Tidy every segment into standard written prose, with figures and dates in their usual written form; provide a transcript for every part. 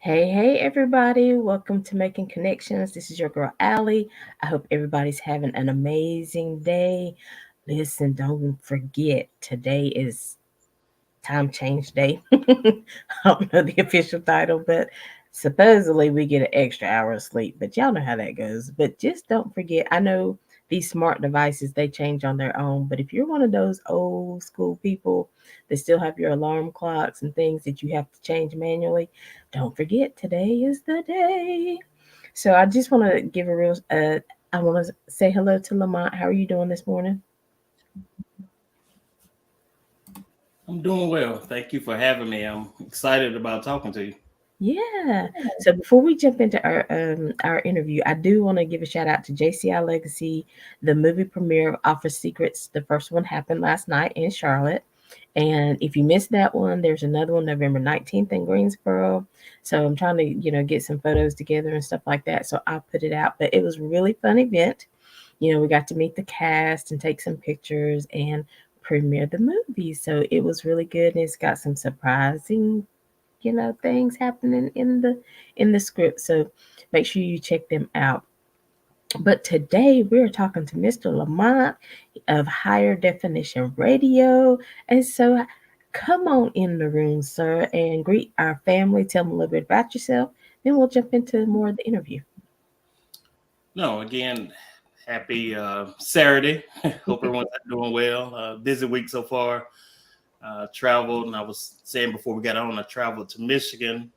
Hey, everybody. Welcome to Making Connections. This is your girl, Aly. I hope everybody's having an amazing day. Listen, don't forget, today is Time Change Day. I don't know the official title, but supposedly we get an extra hour of sleep, but y'all know how that goes. But just don't forget, I know these smart devices, they change on their own, but if you're one of those old school people that still have your alarm clocks and things that you have to change manually, don't forget today is the day. So I just want to give a real, I want to say hello to Lamont. How are you doing this morning? I'm doing well. Thank you for having me. I'm excited about talking to you. Yeah. So before we jump into our interview, I do want to give a shout out to JCI Legacy, the movie premiere of Office Secrets. The first one happened last night in Charlotte. And if you missed that one, there's another one November 19th in Greensboro. So I'm trying to, get some photos together and stuff like that. So I'll put it out. But it was a really fun event. We got to meet the cast and take some pictures and premiere the movie. So it was really good. And it's got some surprising things happening in the script, so make sure you check them out. But today we're talking to Mr. Lamont of Higher Definition Radio, and so come on in the room, sir, and greet our family. Tell them a little bit about yourself, then we'll jump into more of the interview. No, again, happy Saturday. Hope everyone's doing well. Busy week so far. Traveled, and I was saying before we got on, I traveled to Michigan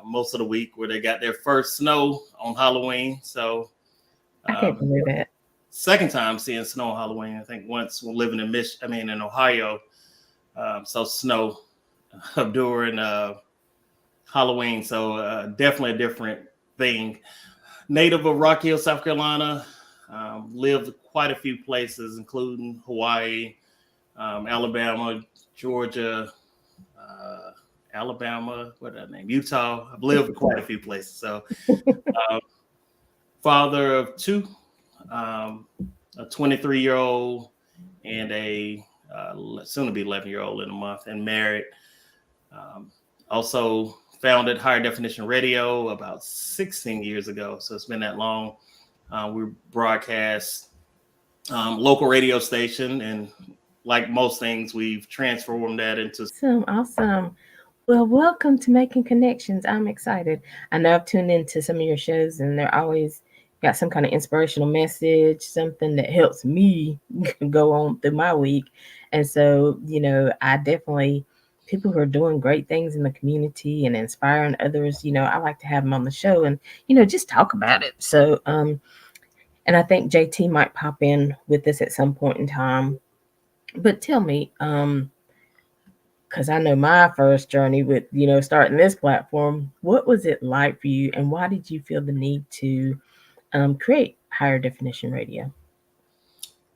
most of the week where they got their first snow on Halloween. So, I can't believe that. second time seeing snow on Halloween. I think once when living in in Ohio, so snow during Halloween. So definitely a different thing. Native of Rock Hill, South Carolina. Lived quite a few places, including Hawaii, Alabama, Georgia, Alabama, what that name? Utah. I've lived quite a few places. So, father of two, a 23-year-old and a soon to be 11-year-old in a month, and married. Um, Also founded Higher Definition Radio about 16 years ago. So it's been that long. We broadcast local radio station, and like most things, we've transformed that into. Awesome. Well, welcome to Making Connections. I'm excited. I know I've tuned into some of your shows, and they're always got some kind of inspirational message, something that helps me go on through my week. And so, I definitely, people who are doing great things in the community and inspiring others, I like to have them on the show and, just talk about it. So, and I think JT might pop in with us at some point in time. But tell me, because I know my first journey with starting this platform. What was it like for you, and why did you feel the need to create Higher Definition Radio?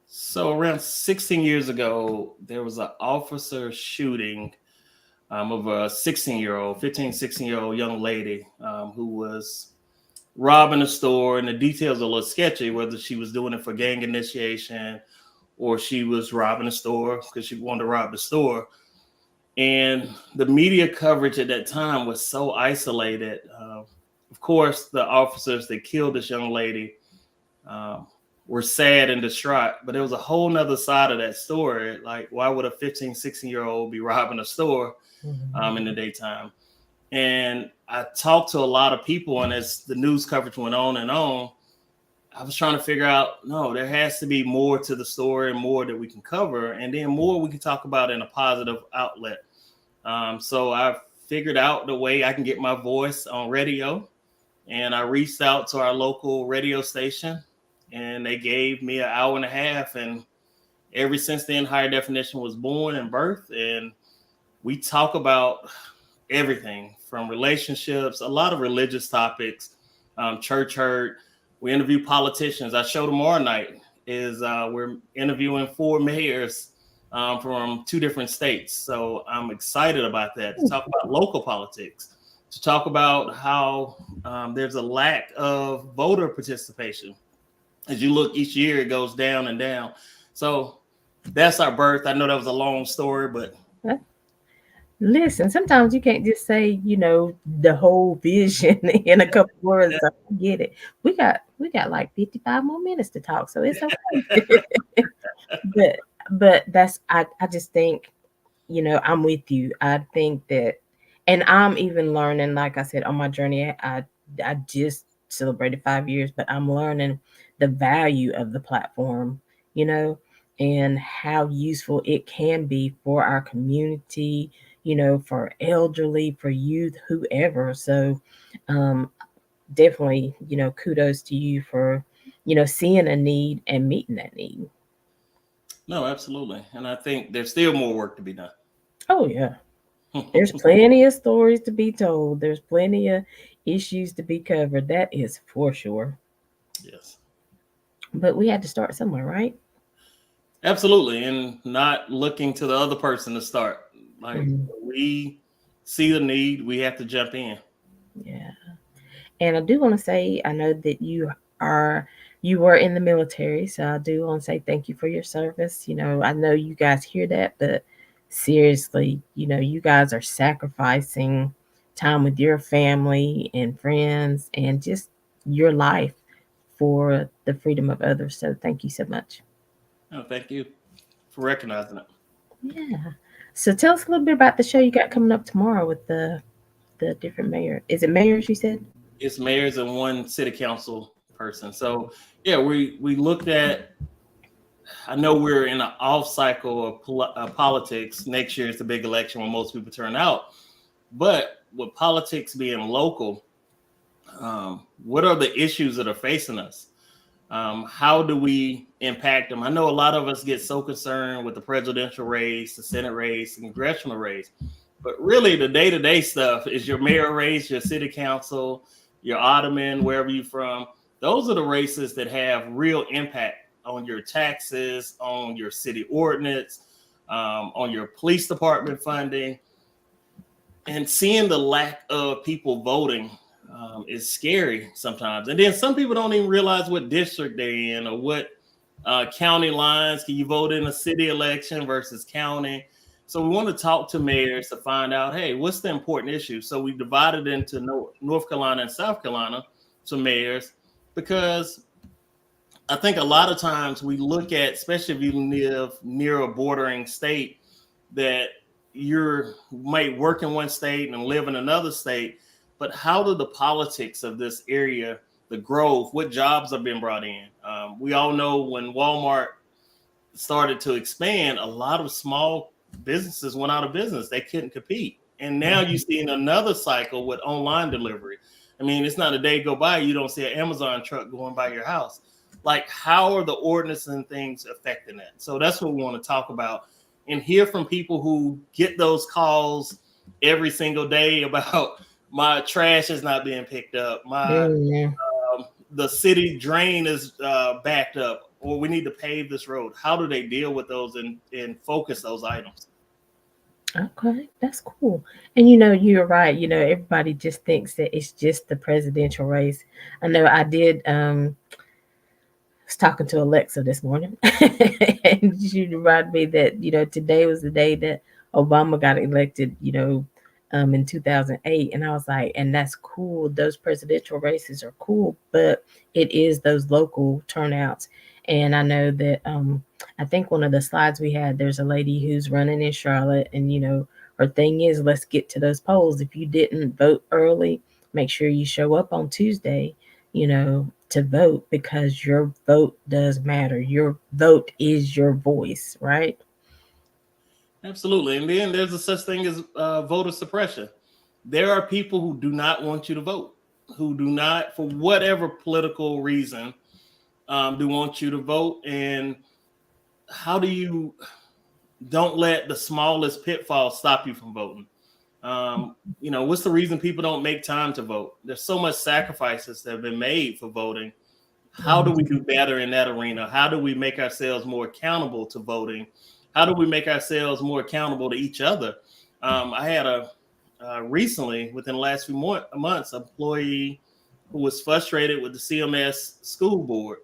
So around 16 years ago, there was an officer shooting of a 16-year-old, 15, 16-year-old young lady who was robbing a store. And the details are a little sketchy, whether she was doing it for gang initiation or she was robbing a store because she wanted to rob the store. And the media coverage at that time was so isolated. Of course, the officers that killed this young lady um, were sad and distraught, but there was a whole nother side of that story. Like, why would a 15, 16-year-old be robbing a store in the daytime? And I talked to a lot of people, and as the news coverage went on and on, I was trying to figure out, no, there has to be more to the story and more that we can cover, and then more we can talk about in a positive outlet. So I figured out the way I can get my voice on radio, and I reached out to our local radio station, and they gave me an hour and a half. And ever since then, Higher Definition was born and birthed, and we talk about everything from relationships, a lot of religious topics, church hurt. We interview politicians. Our show tomorrow night is we're interviewing 4 mayors from 2 different states. So I'm excited about that, to talk about local politics, to talk about how there's a lack of voter participation. As you look each year, it goes down and down. So that's our birth. I know that was a long story, but Listen, sometimes you can't just say, the whole vision in a couple words. So I get it. We got like 55 more minutes to talk, so it's okay. but but I just think, I'm with you. I think that, and I'm even learning, like I said, on my journey, I just celebrated 5 years, but I'm learning the value of the platform, you know, and how useful it can be for our community, for elderly, for youth, whoever. So, um, definitely, kudos to you for, seeing a need and meeting that need. No, absolutely. And I think there's still more work to be done. Oh yeah. There's plenty of stories to be told. There's plenty of issues to be covered. That is for sure. Yes, But we had to start somewhere, right? absolutely. And not looking to the other person to start. Like Mhm. we see the need, we have to jump in. Yeah. And I do want to say, I know that are you were in the military, so I do want to say thank you for your service. I know you guys hear that, but seriously, you guys are sacrificing time with your family and friends and just your life for the freedom of others. So thank you so much. No, thank you for recognizing it. Yeah. So tell us a little bit about the show you got coming up tomorrow with the different mayor. Is it mayors you said? It's mayors and one city council person. So yeah, we looked at. I know we're in an off cycle of politics. Next year is the big election when most people turn out. But with politics being local, what are the issues that are facing us? How do we impact them? I know a lot of us get so concerned with the presidential race, the Senate race, the congressional race, but really the day-to-day stuff is your mayor race, your city council, your alderman, wherever you're from. Those are the races that have real impact on your taxes, on your city ordinance, on your police department funding, and seeing the lack of people voting is scary sometimes. And then some people don't even realize what district they're in or what county lines. Can you vote in a city election versus county? So we want to talk to mayors to find out, hey, what's the important issue? So we divided into North Carolina and South Carolina to mayors because I think a lot of times we look at, especially if you live near a bordering state, that you're might work in one state and live in another state, but how do the politics of this area, the growth, what jobs are being brought in? We all know when Walmart started to expand, a lot of small businesses went out of business. They couldn't compete. And now you're seeing another cycle with online delivery. I mean, it's not a day go by you don't see an Amazon truck going by your house. Like, how are the ordinances and things affecting that? So that's what we want to talk about and hear from people who get those calls every single day about my trash is not being picked up, my Mm, the city drain is backed up, or we need to pave this road. How do they deal with those and focus those items? okay, that's cool. And you're right. Everybody just thinks that it's just the presidential race. I know I did. Was talking to Alexa this morning, and she reminded me that today was the day that Obama got elected. In 2008, and I was like, and that's cool. Those presidential races are cool, but it is those local turnouts. And I know that I think one of the slides we had, there's a lady who's running in Charlotte, and her thing is, let's get to those polls. If you didn't vote early, make sure you show up on Tuesday to vote, because your vote does matter. Your vote is your voice, right? Absolutely. And then there's a such thing as voter suppression. There are people who do not want you to vote, who do not, for whatever political reason, do want you to vote. And how do you don't let the smallest pitfall stop you from voting? What's the reason people don't make time to vote? There's so much sacrifices that have been made for voting. How do we do better in that arena? How do we make ourselves more accountable to voting? How do we make ourselves more accountable to each other? I had a recently, within the last few months, an employee who was frustrated with the CMS school board,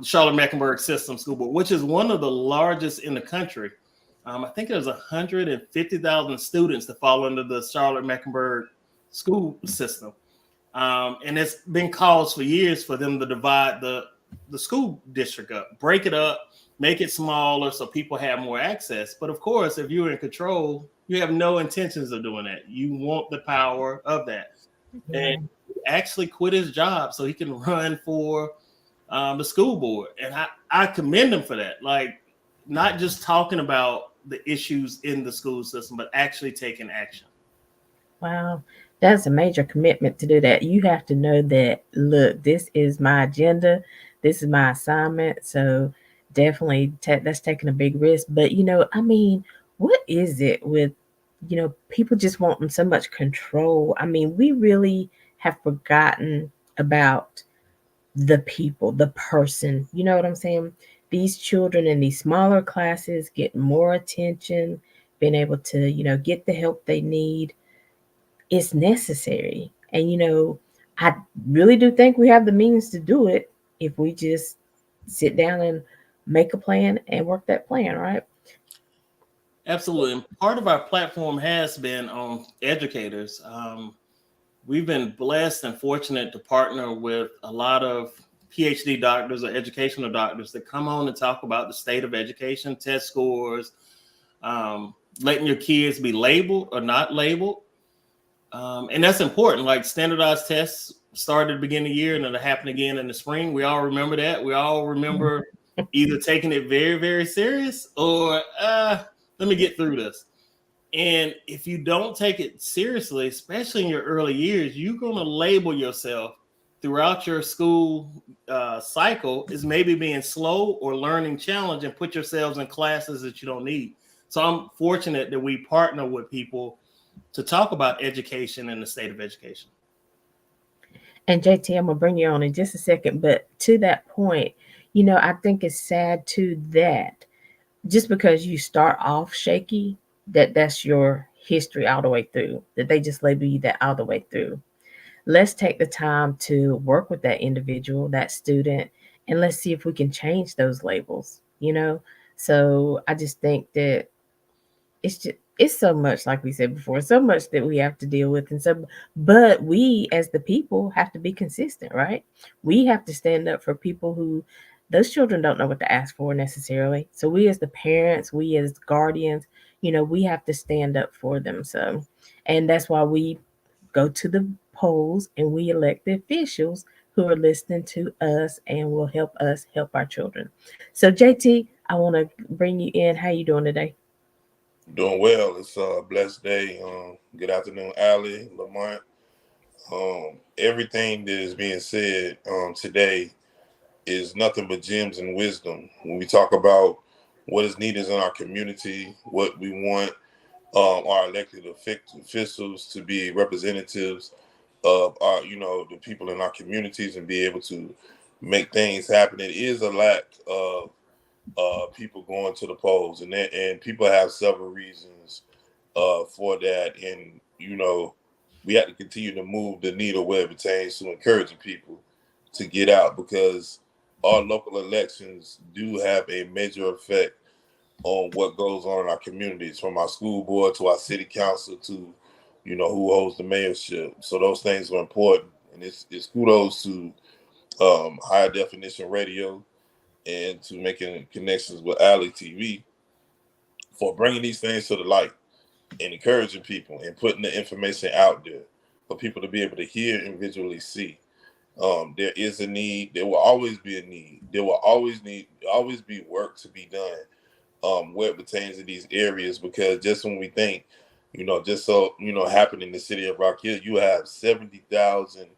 Charlotte Mecklenburg System School Board, which is one of the largest in the country. I think there's 150,000 students that fall under the Charlotte Mecklenburg school system. And it's been calls for years for them to divide the school district up, break it up, make it smaller so people have more access. But of course, if you're in control, you have no intentions of doing that. You want the power of that. And Yeah. he actually quit his job so he can run for the school board. And I commend him for that. Like, not just talking about the issues in the school system, but actually taking action. Wow. That's a major commitment to do that. You have to know that, look, this is my agenda, this is my assignment. So definitely that's taking a big risk. But, I mean, what is it with, people just wanting so much control? I mean, we really have forgotten about the people, the person. You know what I'm saying? These children in these smaller classes get more attention, being able to, get the help they need is necessary. And I really do think we have the means to do it if we just sit down and make a plan and work that plan, right? Absolutely. And part of our platform has been on educators. We've been blessed and fortunate to partner with a lot of PhD doctors or educational doctors that come on and talk about the state of education, test scores, letting your kids be labeled or not labeled. And that's important. Like, standardized tests started at the beginning of the year and it'll happen again in the spring. We all remember that. We all remember either taking it very, very serious or let me get through this. And if you don't take it seriously, especially in your early years, you're going to label yourself throughout your school cycle as maybe being slow or learning challenge and put yourselves in classes that you don't need. So I'm fortunate that we partner with people to talk about education and the state of education. And JT, I'm gonna bring you on in just a second, but to that point, I think it's sad too that just because you start off shaky, that's your history all the way through. That they just label you that all the way through. Let's take the time to work with that individual, that student, and let's see if we can change those labels. So I just think that it's so much, like we said before, so much that we have to deal with. And so, but we as the people have to be consistent, right? We have to stand up for people who those children don't know what to ask for necessarily. So we as the parents, we as guardians, we have to stand up for them. So, and that's why we go to the polls and we elect the officials who are listening to us and will help us help our children. So JT, I want to bring you in. How you doing today? Doing well. It's a blessed day. Good afternoon, Allie, Lamont. Everything that is being said today is nothing but gems and wisdom. When we talk about what is needed in our community, what we want our elected officials to be representatives of our, the people in our communities and be able to make things happen. It is a lack of people going to the polls, and people have several reasons for that. And we have to continue to move the needle where it pertains to encouraging people to get out, because our local elections do have a major effect on what goes on in our communities, from our school board to our city council to who holds the mayorship. So those things are important, and it's kudos to high definition radio and to making connections with Alley TV for bringing these things to the light and encouraging people and putting the information out there for people to be able to hear and visually see. There is a need. There will always be a need. There will always be work to be done where it pertains to these areas, because just when we think, just so happen in the city of Rock Hill, you have 70,000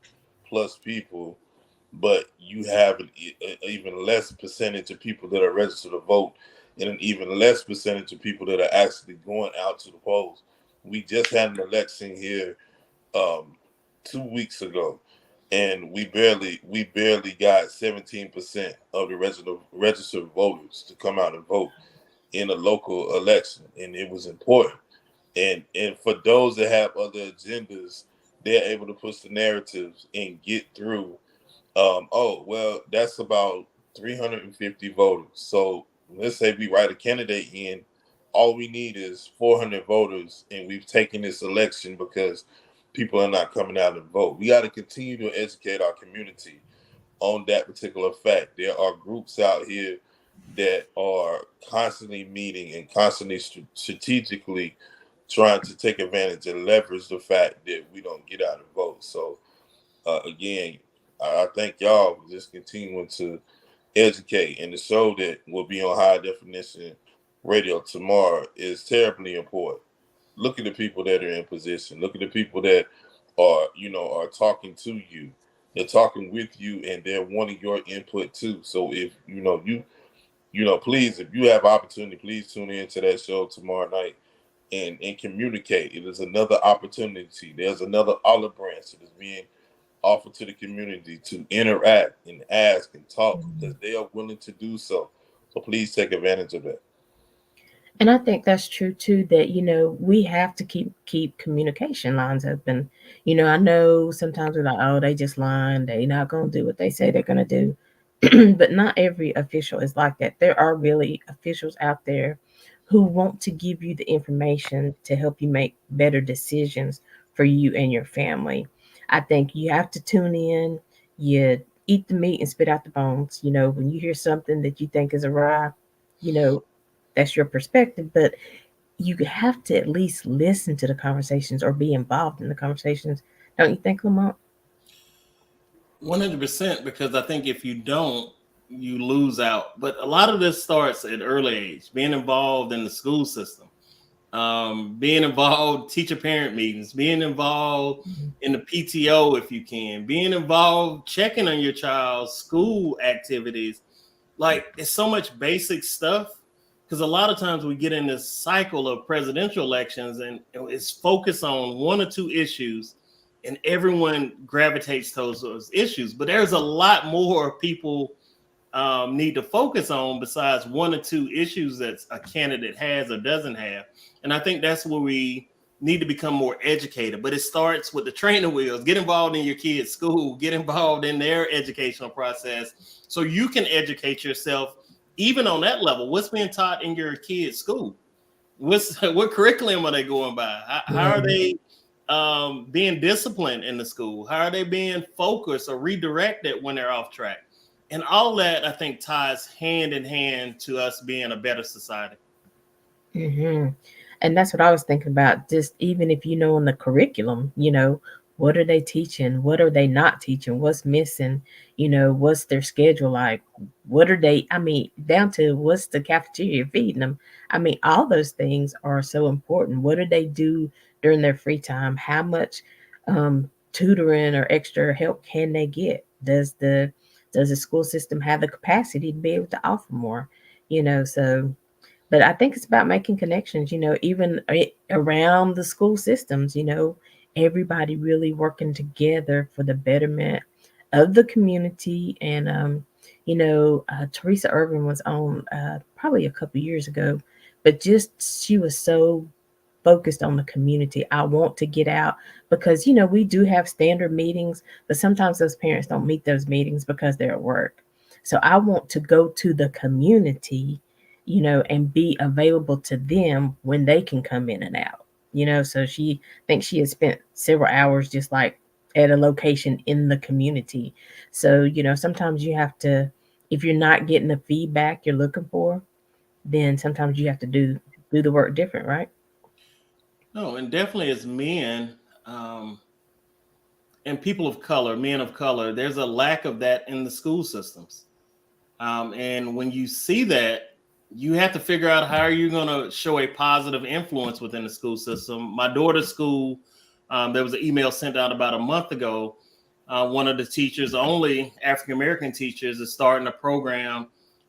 plus people, but you have an even less percentage of people that are registered to vote, and an even less percentage of people that are actually going out to the polls. We just had an election here um, 2 weeks ago, and we barely got 17% of the registered voters to come out and vote in a local election, and it was important. And for those that have other agendas, they're able to push the narratives and get through. Oh, well, that's about 350 voters. So let's say we write a candidate in all we need is 400 voters, and we've taken this election because people are not coming out and vote. We got to continue to educate our community on that particular fact. There are groups out here that are constantly meeting and constantly strategically trying to take advantage and leverage the fact that we don't get out and vote. So again, I thank y'all for just continuing to educate, and the show that will be on high definition radio tomorrow is terribly important. Look at the people that are in position. Look at the people that are, are talking to you. They're talking with you, and they're wanting your input too. So if please, if you have opportunity, please tune in to that show tomorrow night and communicate. It is another opportunity. There's another olive branch that is being offer to the community to interact and ask and talk because they are willing to do so. So please take advantage of that. And I think that's true too, that, we have to keep communication lines open. I know sometimes we're like, oh, they just lying, they not gonna do what they say they're gonna do. But not every official is like that. There are really officials out there who want to give you the information to help you make better decisions for you and your family. I think you have to tune in, you eat the meat and spit out the bones. When you hear something that you think is awry, you know, that's your perspective, but you have to at least listen to the conversations or be involved in the conversations. Don't you think, Lamont? 100%, because I think if you don't, you lose out. But a lot of this starts at early age, being involved in the school system, being involved teacher parent meetings, being involved in the PTO if you can, being involved checking on your child's school activities. Like, it's so much basic stuff, because a lot of times we get in this cycle of presidential elections and it's focused on one or two issues and everyone gravitates towards those issues. But there's a lot more people need to focus on besides one or two issues that a candidate has or doesn't have. And I think that's where we need to become more educated. But it starts with the training wheels. Get involved in your kids' school, get involved in their educational process so you can educate yourself even on that level. What's being taught in your kids' school? What curriculum are they going by? How are they being disciplined in the school? How are they being focused or redirected when they're off track? And all that, I think, ties hand in hand to us being a better society. Hmm. And that's what I was thinking about. Just even if in the curriculum, what are they teaching? What are they not teaching? What's missing? What's their schedule like? What are they, I mean, down to what's the cafeteria feeding them? I mean, all those things are so important. What do they do during their free time? How much tutoring or extra help can they get? Does the school system have the capacity to be able to offer more? So but I think it's about making connections, even around the school systems, everybody really working together for the betterment of the community. And, Teresa Irvin was on probably a couple years ago, but just she was so focused on the community. I want to get out because, we do have standard meetings, but sometimes those parents don't meet those meetings because they're at work. So I want to go to the community, and be available to them when they can come in and out. So she thinks she has spent several hours just like at a location in the community. So, sometimes you have to, if you're not getting the feedback you're looking for, then sometimes you have to do the work different, right? No, and definitely as men, um, and people of color, men of color, there's a lack of that in the school systems. And when you see that, you have to figure out how are you going to show a positive influence within the school system. My daughter's school, there was an email sent out about a month ago. One of the teachers, only African American teachers, is starting a program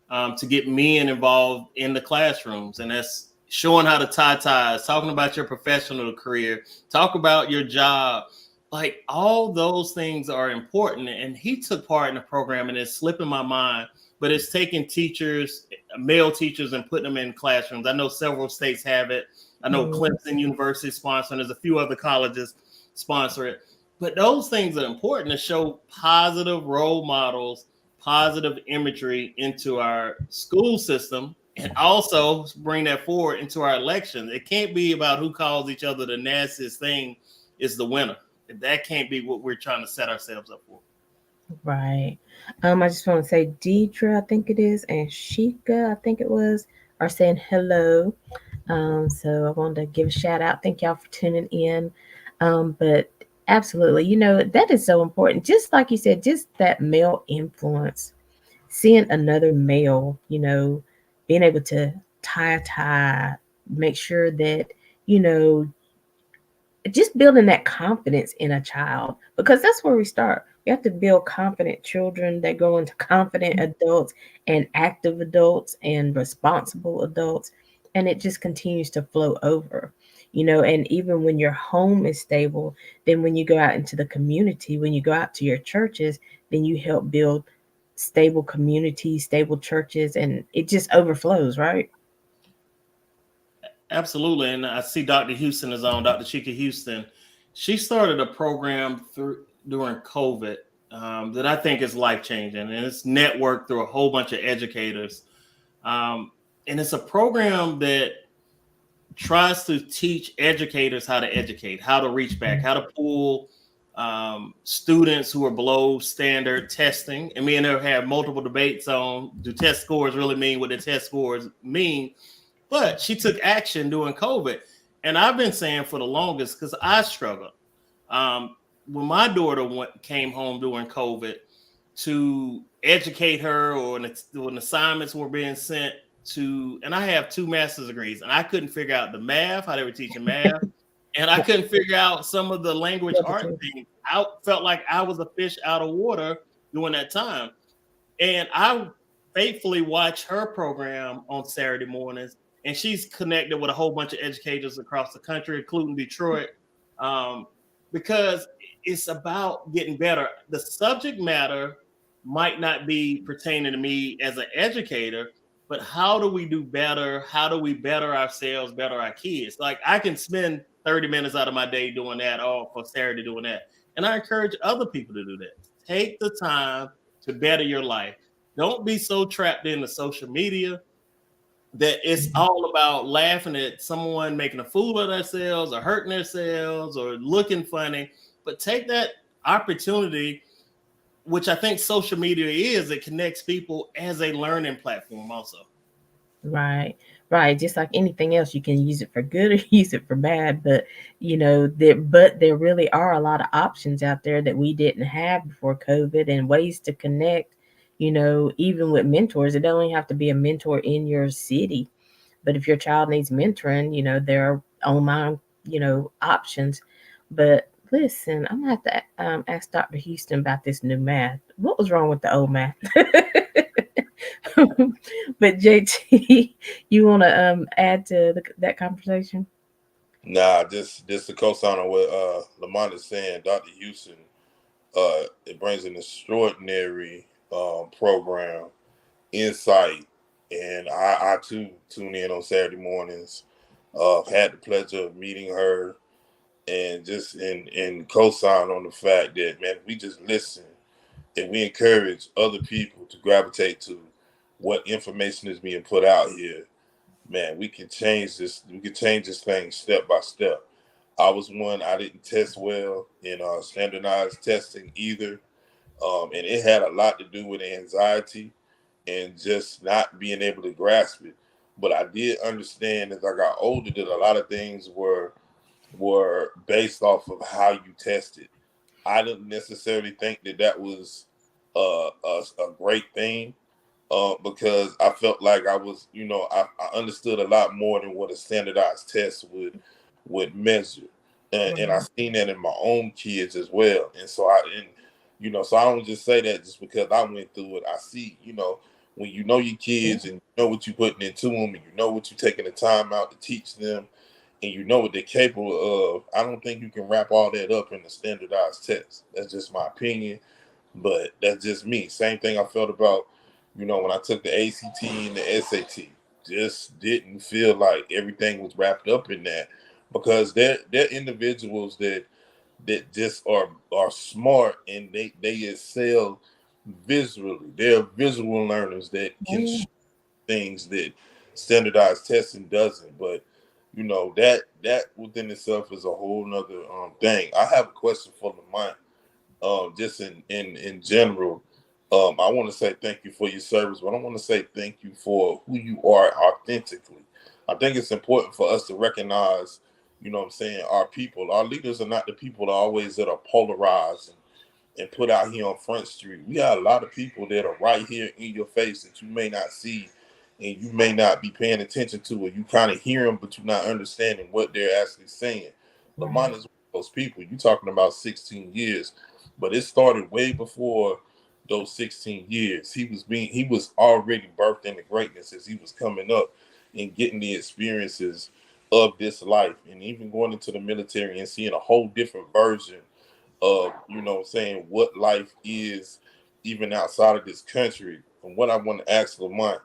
to get men involved in the classrooms, and that's showing how to tie ties, talking about your professional career, talk about your job. Like, all those things are important. And he took part in the program, and it's slipping my mind, but it's taking teachers, male teachers, and putting them in classrooms. I know several states have it. I know Mm. Clemson University sponsor, and there's a few other colleges sponsor it. But those things are important to show positive role models, positive imagery into our school system, and also bring that forward into our elections. It can't be about who calls each other the nastiest thing is the winner. That can't be what we're trying to set ourselves up for. Right. I just want to say Deidre, I think it is, and Shika, I think it was, are saying hello. So I wanted to give a shout out. Thank y'all for tuning in. But absolutely, that is so important. Just like you said, just that male influence, seeing another male, being able to tie a tie, make sure that, you know, just building that confidence in a child, because that's where we start. We have to build confident children that go into confident adults and active adults and responsible adults, and it just continues to flow over. And even when your home is stable, then when you go out into the community, when you go out to your churches, then you help build stable communities, stable churches, and it just overflows, right? Absolutely. And I see Dr. Houston is on, Dr. Chika Houston. She started a program during COVID that I think is life changing, and it's networked through a whole bunch of educators. Um, and it's a program that tries to teach educators how to educate, how to reach back, how to pull students who are below standard testing. And me and her have multiple debates on, do test scores really mean what the test scores mean? But she took action during COVID. And I've been saying for the longest, because I struggled. When my daughter came home during COVID, to educate her, or when assignments were being sent to, and I have 2 master's degrees, and I couldn't figure out the math, how they were teaching math, and I couldn't figure out some of the language art things. I felt like I was a fish out of water during that time. And I faithfully watch her program on Saturday mornings, and she's connected with a whole bunch of educators across the country, including Detroit, um, because it's about getting better. The subject matter might not be pertaining to me as an educator, but how do we do better? How do we better ourselves, better our kids? Like, I can spend 30 minutes out of my day doing that, or for Saturday doing that. And I encourage other people to do that. Take the time to better your life. Don't be so trapped into social media that it's all about laughing at someone making a fool of themselves or hurting themselves or looking funny. But take that opportunity, which I think social media is, it connects people as a learning platform also. Right, right. Just like anything else, you can use it for good or use it for bad. But there really are a lot of options out there that we didn't have before COVID, and ways to connect. Even with mentors, it don't even have to be a mentor in your city. But if your child needs mentoring, there are online, options. But listen, I'm gonna have to ask Dr. Houston about this new math. What was wrong with the old math? But JT, you want to add to that conversation? Nah, just to co-sign on what Lamont is saying, Dr. Houston, it brings an extraordinary program, insight, and I too tune in on Saturday mornings. Had the pleasure of meeting her, and just in co-sign on the fact that, man, we just listen and we encourage other people to gravitate to what information is being put out here, man, we can change this. We can change this thing step by step. I was one. I didn't test well in standardized testing either, and it had a lot to do with anxiety and just not being able to grasp it. But I did understand as I got older that a lot of things were based off of how you tested. I didn't necessarily think that that was a great thing, because I felt like I was, I understood a lot more than what a standardized test would measure, and I Right. seen that in my own kids as well. And so so I don't just say that just because I went through it. I see, when you know your Yeah. kids and you know what you're putting into them, and you know what you're taking the time out to teach them, and you know what they're capable of. I don't think you can wrap all that up in a standardized test. That's just my opinion, but that's just me. Same thing I felt about, when I took the ACT and the SAT. Just didn't feel like everything was wrapped up in that, because they're individuals that just are smart, and they excel visually. They're visual learners that Oh can yeah. show things that standardized testing doesn't. But that within itself is a whole nother thing. I have a question for Lamont. Just in general, I want to say thank you for your service, but I want to say thank you for who you are authentically. I think it's important for us to recognize, what I'm saying, our people. Our leaders are not the people that are always that are polarized and put out here on Front Street. We got a lot of people that are right here in your face that you may not see and you may not be paying attention to, or you kind of hear them, but you're not understanding what they're actually saying. Lamont Right. is one of those people. You're talking about 16 years, but it started way before those 16 years. He was already birthed into greatness as he was coming up and getting the experiences of this life, and even going into the military and seeing a whole different version of saying what life is even outside of this country. And what I want to ask Lamont,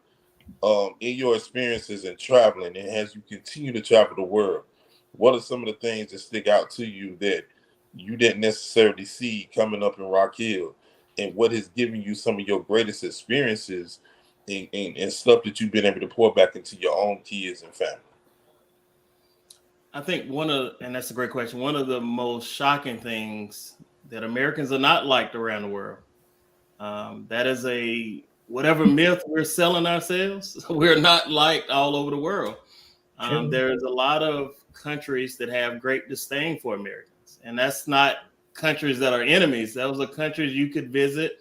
in your experiences in traveling and as you continue to travel the world, what are some of the things that stick out to you that you didn't necessarily see coming up in Rock Hill, and what has given you some of your greatest experiences and stuff that you've been able to pour back into your own kids and family? I think and that's a great question. One of the most shocking things that Americans are not liked around the world. That is whatever myth we're selling ourselves. We're not liked all over the world. True. There's a lot of countries that have great disdain for Americans, and that's not countries that are enemies. Those are countries you could visit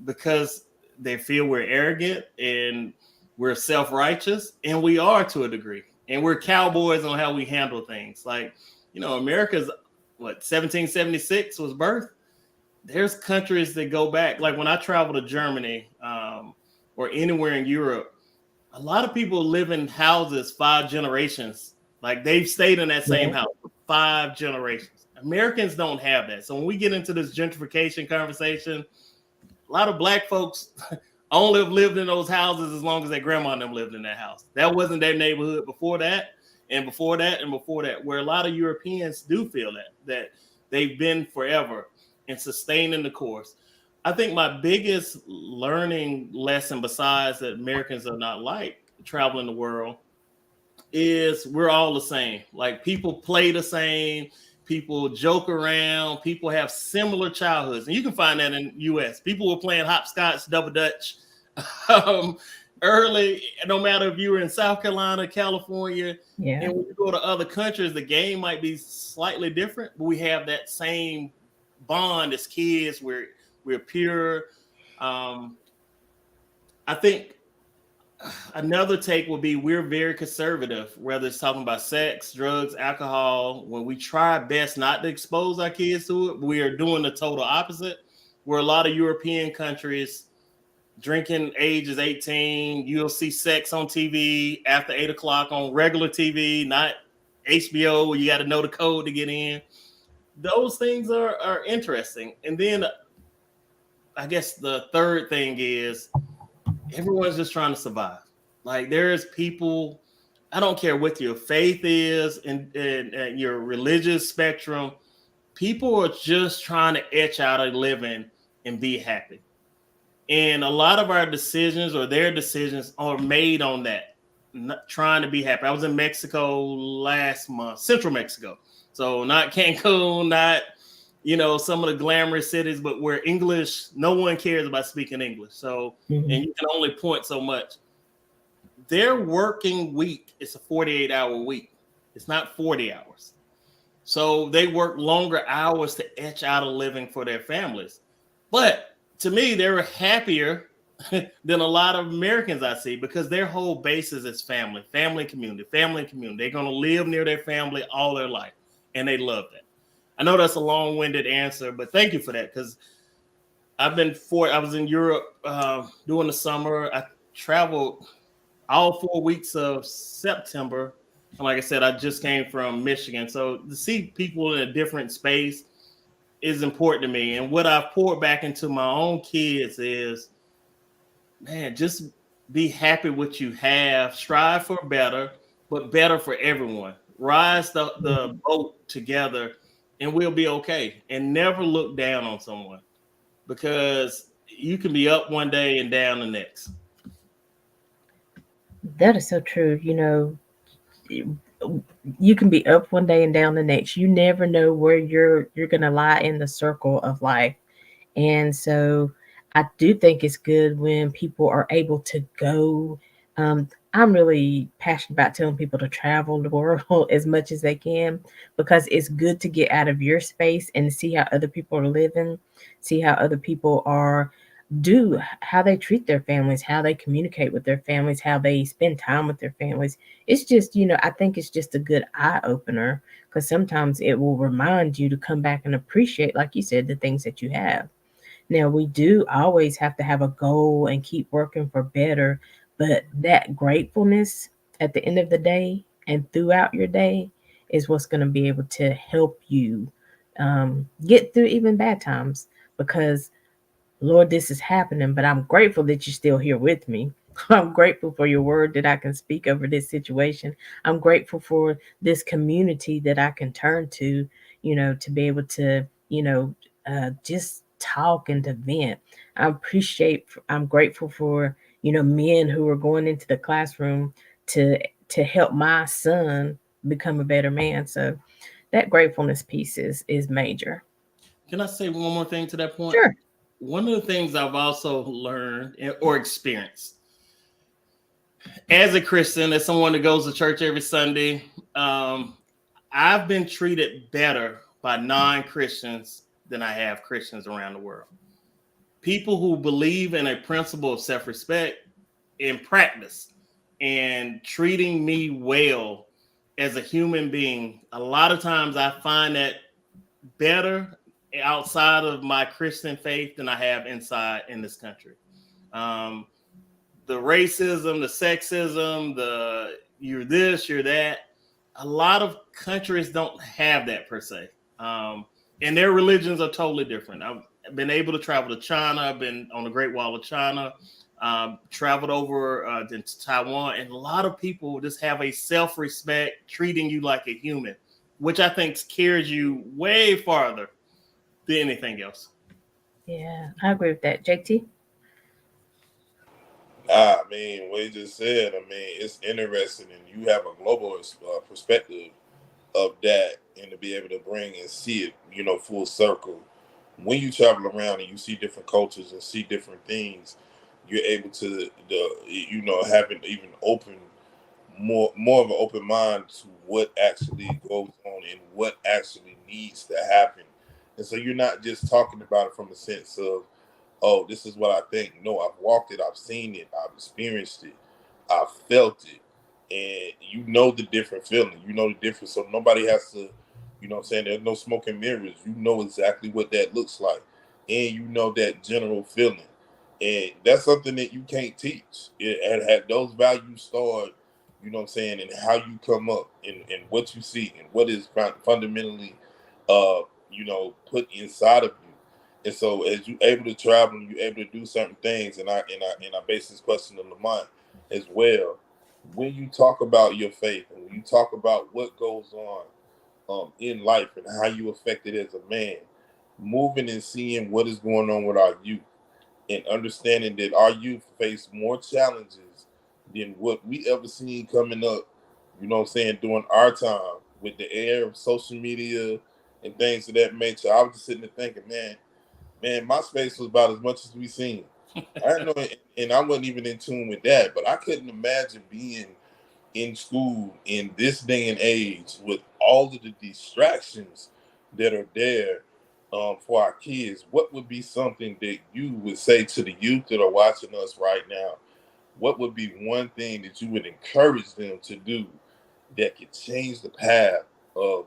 because they feel we're arrogant and we're self-righteous, and we are to a degree. And we're cowboys on how we handle things. Like, America's 1776 was birth. There's countries that go back. Like when I travel to Germany or anywhere in Europe, a lot of people live in houses 5 generations. Like they've stayed in that same Yeah. house for 5 generations. Americans don't have that. So when we get into this gentrification conversation, a lot of black folks only have lived in those houses as long as their grandma and them lived in that house. That wasn't their neighborhood before that, and before that, and before that, where a lot of Europeans do feel that they've been forever and sustaining the course. I think my biggest learning lesson, besides that Americans are not like traveling the world, is we're all the same. Like people play the same, people joke around, people have similar childhoods, and you can find that in U.S. People were playing hopscotch, double dutch um, early, no matter if you were in South Carolina, California, Yeah. and when you go to other countries, the game might be slightly different, but we have that same bond as kids. We're pure. I think another take would be we're very conservative, whether it's talking about sex, drugs, alcohol. When we try our best not to expose our kids to it, we are doing the total opposite. Where a lot of European countries, drinking age is 18, you'll see sex on TV after 8 o'clock on regular TV, not HBO where you got to know the code to get in. Those things are interesting. And then I guess the third thing is everyone's just trying to survive. Like there's people, I don't care what your faith is and your religious spectrum, people are just trying to etch out a living and be happy. And a lot of our decisions or their decisions are made on that, not trying to be happy. I was in Mexico last month, Central Mexico. So not Cancun, not some of the glamorous cities, but where English, no one cares about speaking English. So, Mhm. and you can only point so much. Their working week is a 48-hour week. It's not 40 hours. So they work longer hours to etch out a living for their families. But to me, they're happier than a lot of Americans I see because their whole basis is family, family, community, family, community. They're going to live near their family all their life, and they love that. I know that's a long-winded answer, but thank you for that because I was in Europe during the summer. I traveled all 4 weeks of September. And like I said, I just came from Michigan. So to see people in a different space is important to me. And what I've poured back into my own kids is, man, just be happy with what you have, strive for better, but better for everyone. Rise the boat together and we'll be okay. And never look down on someone because you can be up one day and down the next. That is so true. You can be up one day and down the next. You never know where you're gonna lie in the circle of life. And so I do think it's good when people are able to go. I'm really passionate about telling people to travel the world as much as they can, because it's good to get out of your space and see how other people are living, see how other people are do how they treat their families, how they communicate with their families, how they spend time with their families. It's just, I think it's just a good eye opener, because sometimes it will remind you to come back and appreciate, like you said, the things that you have. Now, we do always have to have a goal and keep working for better, but that gratefulness at the end of the day and throughout your day is what's going to be able to help you get through even bad times. Because Lord, this is happening, but I'm grateful that you're still here with me. I'm grateful for your word that I can speak over this situation. I'm grateful for this community that I can turn to, to be able to, just talk and to vent. I'm grateful for, men who are going into the classroom to to help my son become a better man. So that gratefulness piece is major. Can I say one more thing to that point? Sure. One of the things I've also learned or experienced as a Christian, as someone that goes to church every Sunday, um, I've been treated better by non-Christians than I have Christians around the world. People who believe in a principle of self-respect in practice and treating me well as a human being. A lot of times I find that better outside of my Christian faith than I have inside in this country. Um, the racism, the sexism, the you're this, you're that. A lot of countries don't have that per se. And their religions are totally different. I've been able to travel to China. I've been on the Great Wall of China, traveled over to Taiwan, and a lot of people just have a self respect, treating you like a human, which I think carries you way farther than anything else. Yeah, I agree with that. JT? I mean, what you just said, I mean, it's interesting, and you have a global perspective of that, and to be able to bring and see it, full circle. When you travel around and you see different cultures and see different things, you're able to, having even open more of an open mind to what actually goes on and what actually needs to happen. And so you're not just talking about it from a sense of, oh, this is what I think. No, I've walked it, I've seen it, I've experienced it, I've felt it. And you know the different feeling. You know the difference. So nobody has to, what I'm saying, there's no smoke and mirrors. You know exactly what that looks like. And you know that general feeling. And that's something that you can't teach. And had those values start, what I'm saying, and how you come up and what you see and what is fundamentally put inside of you. And so as you able to travel and you're able to do certain things, and I base this question on Lamont as well. When you talk about your faith and when you talk about what goes on in life and how you affect it as a man, moving and seeing what is going on with our youth and understanding that our youth face more challenges than what we ever seen coming up, what I'm saying, during our time with the era of social media and things of that nature. I was just sitting there thinking, man, my space was about as much as we seen. I didn't know, and I wasn't even in tune with that, but I couldn't imagine being in school in this day and age with all of the distractions that are there for our kids. What would be something that you would say to the youth that are watching us right now? What would be one thing that you would encourage them to do that could change the path of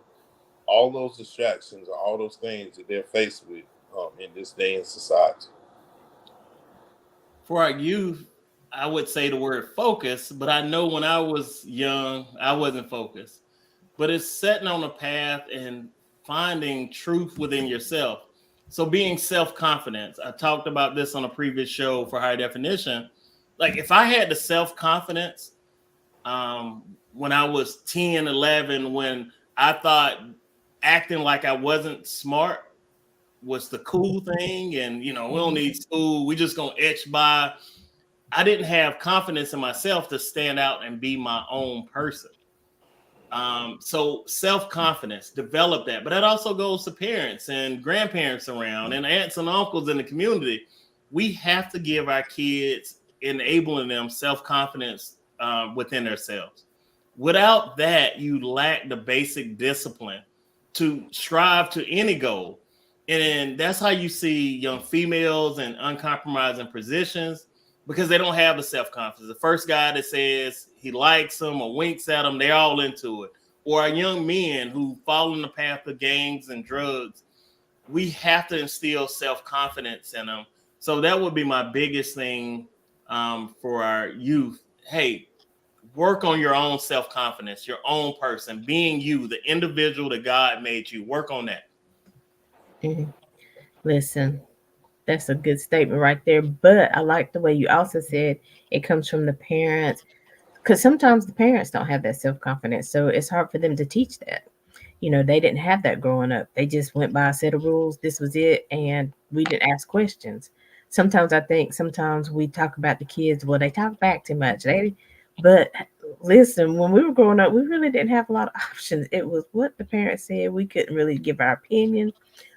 all those distractions or all those things that they're faced with in this day in society? For our youth, I would say the word focus, but I know when I was young, I wasn't focused. But it's setting on a path and finding truth within yourself. So being self-confidence. I talked about this on a previous show for high definition. Like if I had the self-confidence when I was 10, 11, when I thought acting like I wasn't smart was the cool thing, and we don't need school, we just gonna etch by. I didn't have confidence in myself to stand out and be my own person. So self confidence, develop that. But that also goes to parents and grandparents around and aunts and uncles in the community. We have to give our kids, enabling them self confidence within themselves. Without that, you lack the basic discipline to strive to any goal. And that's how you see young females in uncompromising positions because they don't have the self confidence. The first guy that says he likes them or winks at them, they're all into it. Or our young men who fall in the path of gangs and drugs, we have to instill self confidence in them. So that would be my biggest thing for our youth. Hey, work on your own self confidence, your own person, being you, the individual that God made you. Work on that. Mhm. Listen, that's a good statement right there. But I like the way you also said it comes from the parents, because sometimes the parents don't have that self confidence, so it's hard for them to teach that. They didn't have that growing up. They just went by a set of rules. This was it, and we didn't ask questions. Sometimes I think sometimes we talk about the kids. Well, they talk back too much. But listen, when we were growing up, we really didn't have a lot of options. It was what the parents said. We couldn't really give our opinion.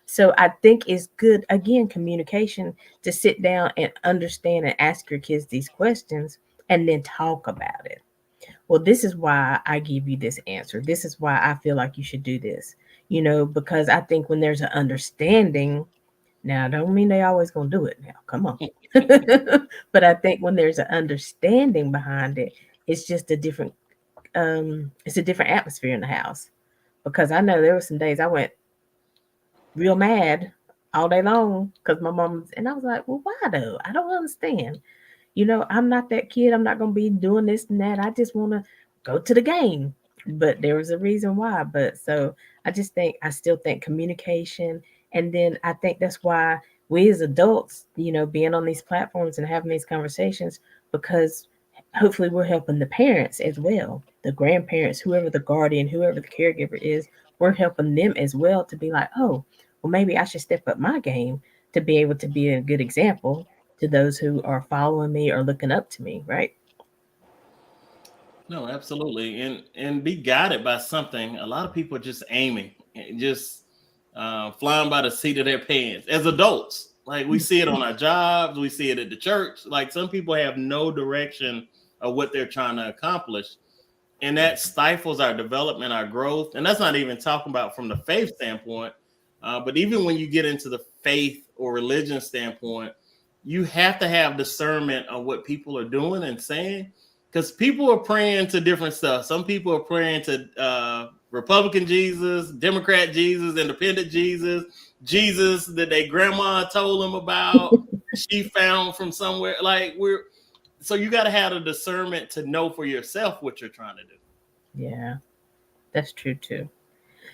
So I think it's good again communication to sit down and understand and ask your kids these questions and then talk about it. Well, this is why I give you this answer. This is why I feel like you should do this. Because I think when there's an understanding, now don't mean they always gonna do it now. Come on. But I think when there's an understanding behind it, it's just it's a different atmosphere in the house. Because I know there were some days I went real mad all day long because my mom and I was like, well, why though? I don't understand. I'm not that kid. I'm not going to be doing this and that. I just want to go to the game. But there was a reason why. But so I still think communication. And then I think that's why we as adults, being on these platforms and having these conversations, because hopefully we're helping the parents as well, the grandparents, whoever the guardian, whoever the caregiver is, we're helping them as well to be like, oh, well, maybe I should step up my game to be able to be a good example to those who are following me or looking up to me, right? No, absolutely, and be guided by something. A lot of people are just aiming, and just flying by the seat of their pants. As adults, like we see it on our jobs, we see it at the church. Like some people have no direction of what they're trying to accomplish, and that stifles our development, our growth. And that's not even talking about from the faith standpoint, but even when you get into the faith or religion standpoint, you have to have discernment of what people are doing and saying, because people are praying to different stuff. Some people are praying to Republican Jesus, Democrat Jesus, Independent Jesus, Jesus that their grandma told them about, she found from somewhere. Like so you got to have the discernment to know for yourself what you're trying to do. Yeah, that's true too.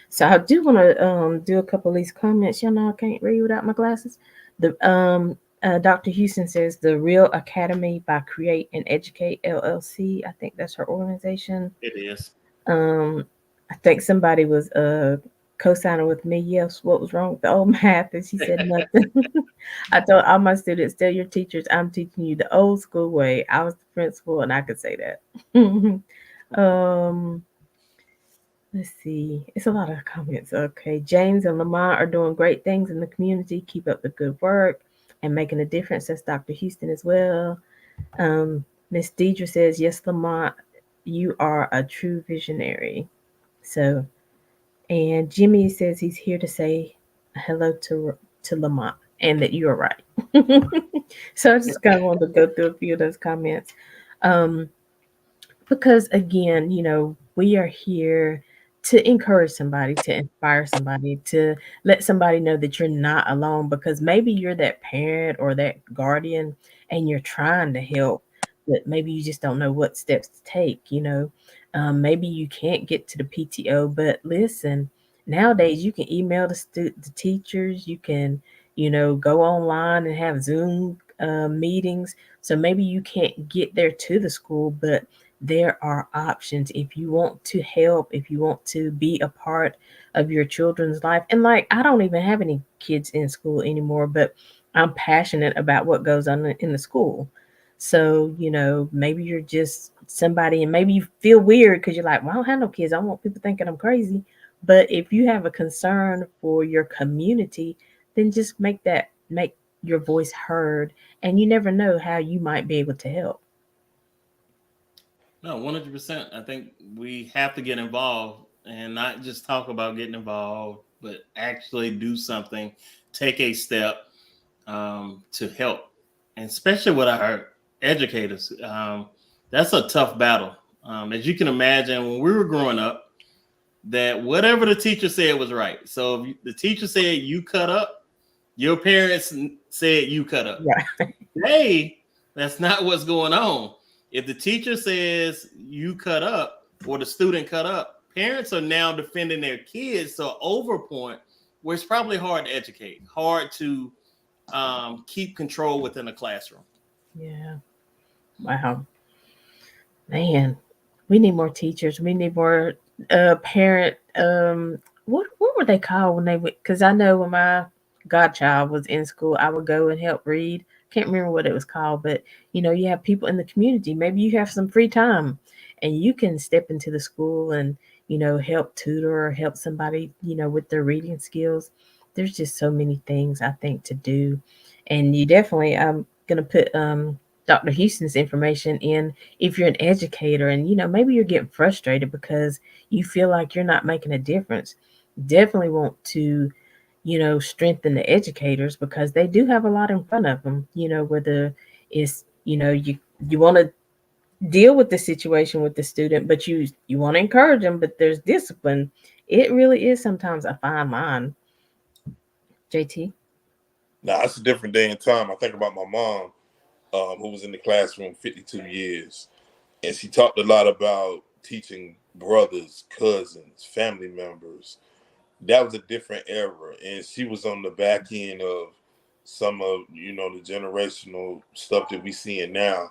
So I do want to do a couple of these comments. Y'all know I can't read without my glasses. The Dr. Houston says the Real Academy by Create and Educate LLC. I think that's her organization. It is. Um, I think somebody was co-signing with me. Yes, what was wrong with the old math? And she said nothing. I told all my students, tell your teachers I'm teaching you the old school way. I was the principal, and I could say that. um, let's see. It's a lot of comments. Okay, James and Lamont are doing great things in the community. Keep up the good work and making a difference. That's Dr. Houston as well. Um, Miss Deidre says, yes, Lamont, you are a true visionary. So, and Jimmy says he's here to say hello to Lamont and that you are right. So I just kind of wanted to go through a few of those comments. Um, because again, we are here to encourage somebody, to inspire somebody, to let somebody know that you're not alone, because maybe you're that parent or that guardian and you're trying to help, but maybe you just don't know what steps to take. Maybe you can't get to the PTO, but listen, nowadays you can email the teachers, you can go online and have Zoom meetings. So maybe you can't get there to the school, but there are options if you want to help, if you want to be a part of your children's life. And like, I don't even have any kids in school anymore, but I'm passionate about what goes on in the school. So, maybe you're just somebody and maybe you feel weird because you're like, well, I don't have no kids. I don't want people thinking I'm crazy. But if you have a concern for your community, then just make your voice heard. And you never know how you might be able to help. No, 100%. I think we have to get involved and not just talk about getting involved, but actually do something, take a step to help, and especially with our educators. That's a tough battle. As you can imagine, when we were growing up, that whatever the teacher said was right. So if the teacher said you cut up, your parents said you cut up. Right. Hey, that's not what's going on. If the teacher says you cut up or the student cut up, parents are now defending their kids to an over point where it's probably hard to educate, hard to keep control within a classroom. Yeah. Wow. Man, we need more teachers. We need more parent. What were they called when they went? Because I know when my godchild was in school, I would go and help read. Can't remember what it was called, but you have people in the community. Maybe you have some free time, and you can step into the school and help tutor or help somebody with their reading skills. There's just so many things I think to do, and you definitely. I'm gonna put Dr. Houston's information in if you're an educator and maybe you're getting frustrated because you feel like you're not making a difference. Definitely want to strengthen the educators because they do have a lot in front of them, whether it's you want to deal with the situation with the student, but you want to encourage them, but there's discipline. It really is sometimes a fine line. JT. Now it's a different day and time. I think about my mom, who was in the classroom 52 years, and she talked a lot about teaching brothers, cousins, family members. That was a different era, and she was on the back end of some of the generational stuff that we seeing now,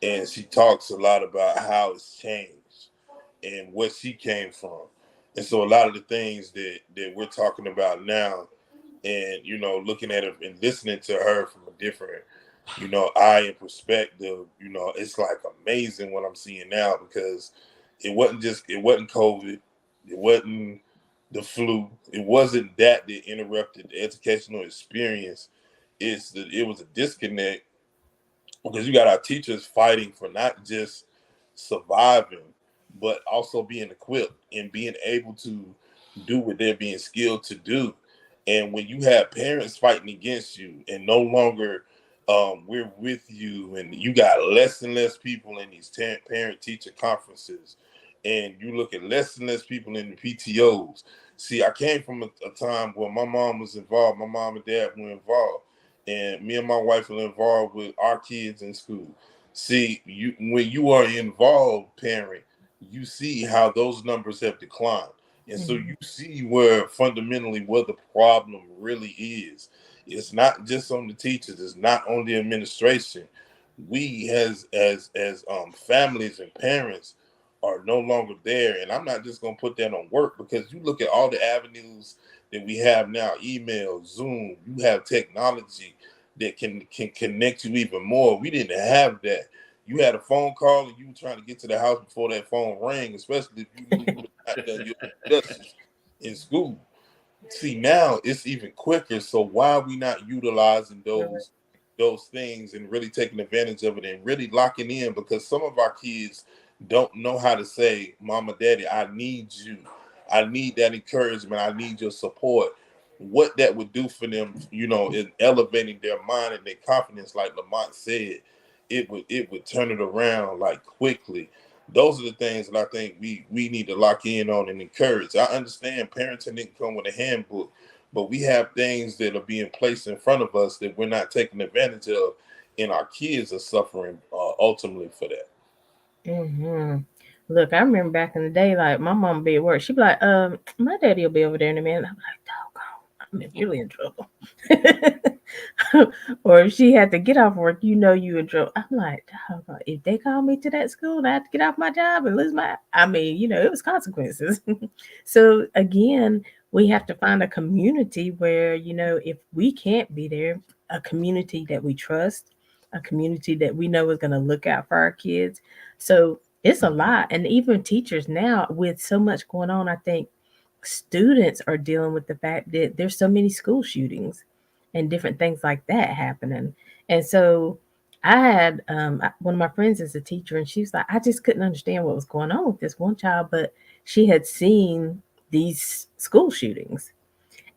and she talks a lot about how it's changed and what she came from, and so a lot of the things that we're talking about now, and looking at it and listening to her from a different eye and perspective, it's like amazing what I'm seeing now, because it wasn't COVID, it wasn't the flu, it wasn't that interrupted the educational experience. It was a disconnect, because you got our teachers fighting for not just surviving, but also being equipped and being able to do what they're being skilled to do. And when you have parents fighting against you and no longer we're with you, and you got less and less people in these parent teacher conferences, and you look at less and less people in the PTOs. See, I came from a time where my mom was involved, my mom and dad were involved, and me and my wife were involved with our kids in school. See, when you are involved parent, you see how those numbers have declined. And so Mhm. you see where fundamentally what the problem really is. It's not just on the teachers, it's not on the administration. We as families and parents are no longer there. And I'm not just gonna put that on work, because you look at all the avenues that we have now, email, Zoom, you have technology that can connect you even more. We didn't have that. You had a phone call and you were trying to get to the house before that phone rang, especially if you knew you were not done your discussions in school. See, now it's even quicker. So why are we not utilizing those things and really taking advantage of it and really locking in? Because some of our kids don't know how to say, "Mama, Daddy, I need you. I need that encouragement. I need your support." What that would do for them, in elevating their mind and their confidence, like Lamont said, it would turn it around like quickly. Those are the things that I think we need to lock in on and encourage. I understand parenting didn't come with a handbook, but we have things that are being placed in front of us that we're not taking advantage of, and our kids are suffering ultimately for that. Hmm. Look, I remember back in the day, like my mom would be at work. She'd be like, my daddy will be over there in a minute. I'm like, doggone, I'm really in trouble. Or if she had to get off work, you in trouble. I'm like, doggone, if they call me to that school and I have to get off my job and lose my, I mean, it was consequences. So again, we have to find a community where, if we can't be there, a community that we trust, a community that we know is going to look out for our kids. So it's a lot. And even teachers now, with so much going on, I think students are dealing with the fact that there's so many school shootings and different things like that happening. And so I had one of my friends is a teacher, and she was like, I just couldn't understand what was going on with this one child, but she had seen these school shootings.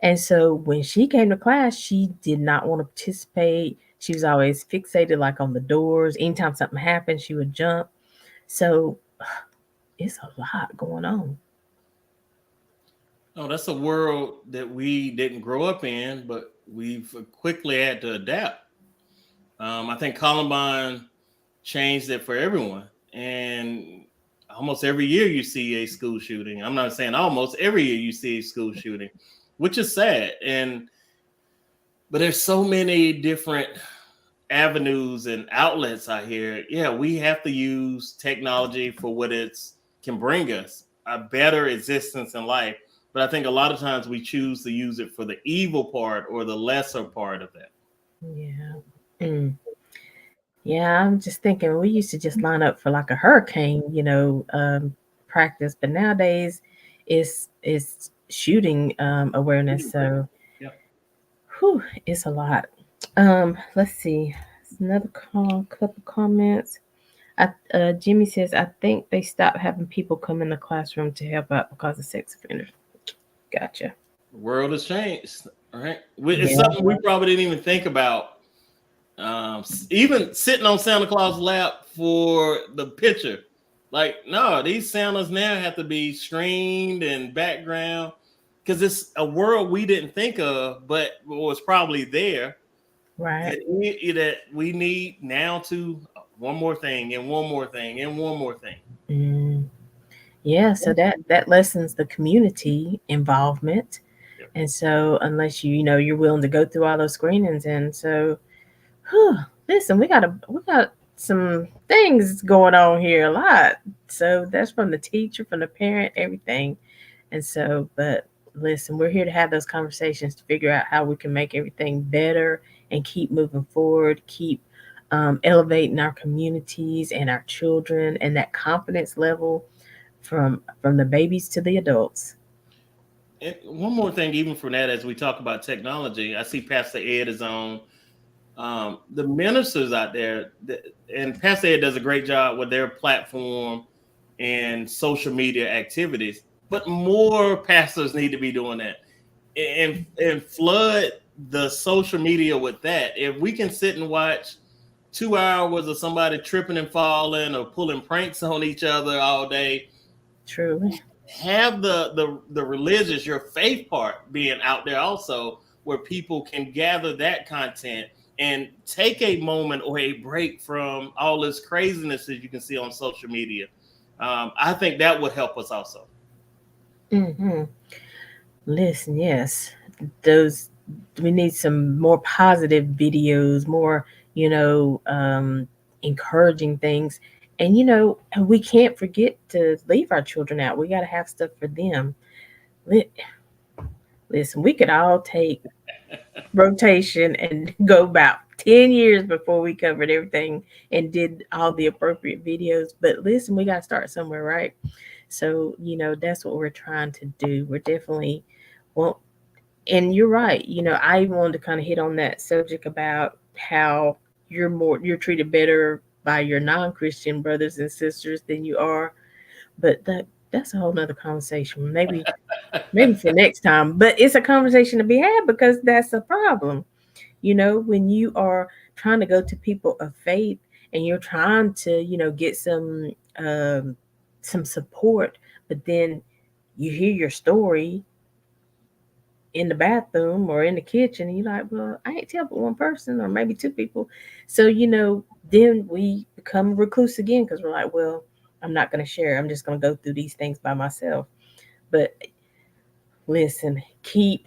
And so when she came to class, she did not want to participate. She was always fixated like on the doors. Anytime something happened, she would jump. So it's a lot going on. Oh, that's a world that we didn't grow up in, but we've quickly had to adapt. I think Columbine changed it for everyone. And almost every year you see a school shooting. I'm not saying almost every year you see a school shooting, which is sad. But there's so many different avenues and outlets out here. Yeah, we have to use technology for what it's can bring us a better existence in life. But I think a lot of times we choose to use it for the evil part or the lesser part of that. Yeah. Mm. Yeah, I'm just thinking we used to just line up for like a hurricane, practice, but nowadays it's shooting awareness. So Yep. whew, it's a lot. Let's see. Another couple comments. Jimmy says, I think they stopped having people come in the classroom to help out because of sex offenders. Gotcha. The world has changed, right? It's Yeah, something we probably didn't even think about. Even sitting on Santa Claus' lap for the picture. Like, no, these Santas now have to be streamed and background because it's a world we didn't think of, but was probably there right. that we need now to one more thing and one more thing and one more thing. Mm, yeah, so that lessens the community involvement. Yep. And so unless you're willing to go through all those screenings, and so whew, listen, we got some things going on here a lot. So that's from the teacher, from the parent, everything. And so, but listen, we're here to have those conversations to figure out how we can make everything better and keep moving forward, keep elevating our communities and our children and that confidence level from the babies to the adults. And one more thing, even from that, as we talk about technology, I see Pastor Ed is on. The ministers out there, and Pastor Ed does a great job with their platform and social media activities. But more pastors need to be doing that and flood the social media with that. If we can sit and watch 2 hours of somebody tripping and falling or pulling pranks on each other all day, Truly. have the religious, your faith part being out there also, where people can gather that content and take a moment or a break from all this craziness that you can see on social media. I think that would help us also. Hmm. Listen, yes, those we need some more positive videos, more you know, um, encouraging things, and we can't forget to leave our children out. We got to have stuff for them. Li- Listen, we could all take rotation and go about 10 years before we covered everything and did all the appropriate videos. But listen, we got to start somewhere, right? So, that's what we're trying to do. We're definitely, well, and you're right. I wanted to kind of hit on that subject about how you're treated better by your non-Christian brothers and sisters than you are. But that's a whole nother conversation. Maybe for next time. But it's a conversation to be had because that's a problem. When you are trying to go to people of faith and you're trying to, get some support, but then you hear your story in the bathroom or in the kitchen and you're like, well, I ain't tell but one person or maybe two people. So, then we become recluse again because we're like, well, I'm not going to share. I'm just going to go through these things by myself. But listen, keep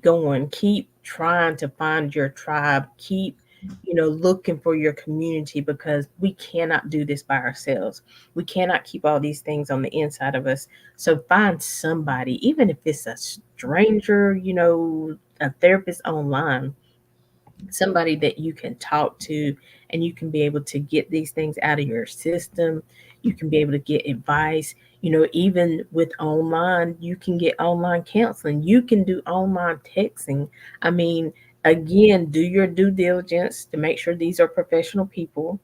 going, keep trying to find your tribe, keep looking for your community because we cannot do this by ourselves. We cannot keep all these things on the inside of us. So find somebody, even if it's a stranger, a therapist online, somebody that you can talk to, and you can be able to get these things out of your system. You can be able to get advice. Even with online, you can get online counseling, you can do online texting. I mean, again, do your due diligence to make sure these are professional people.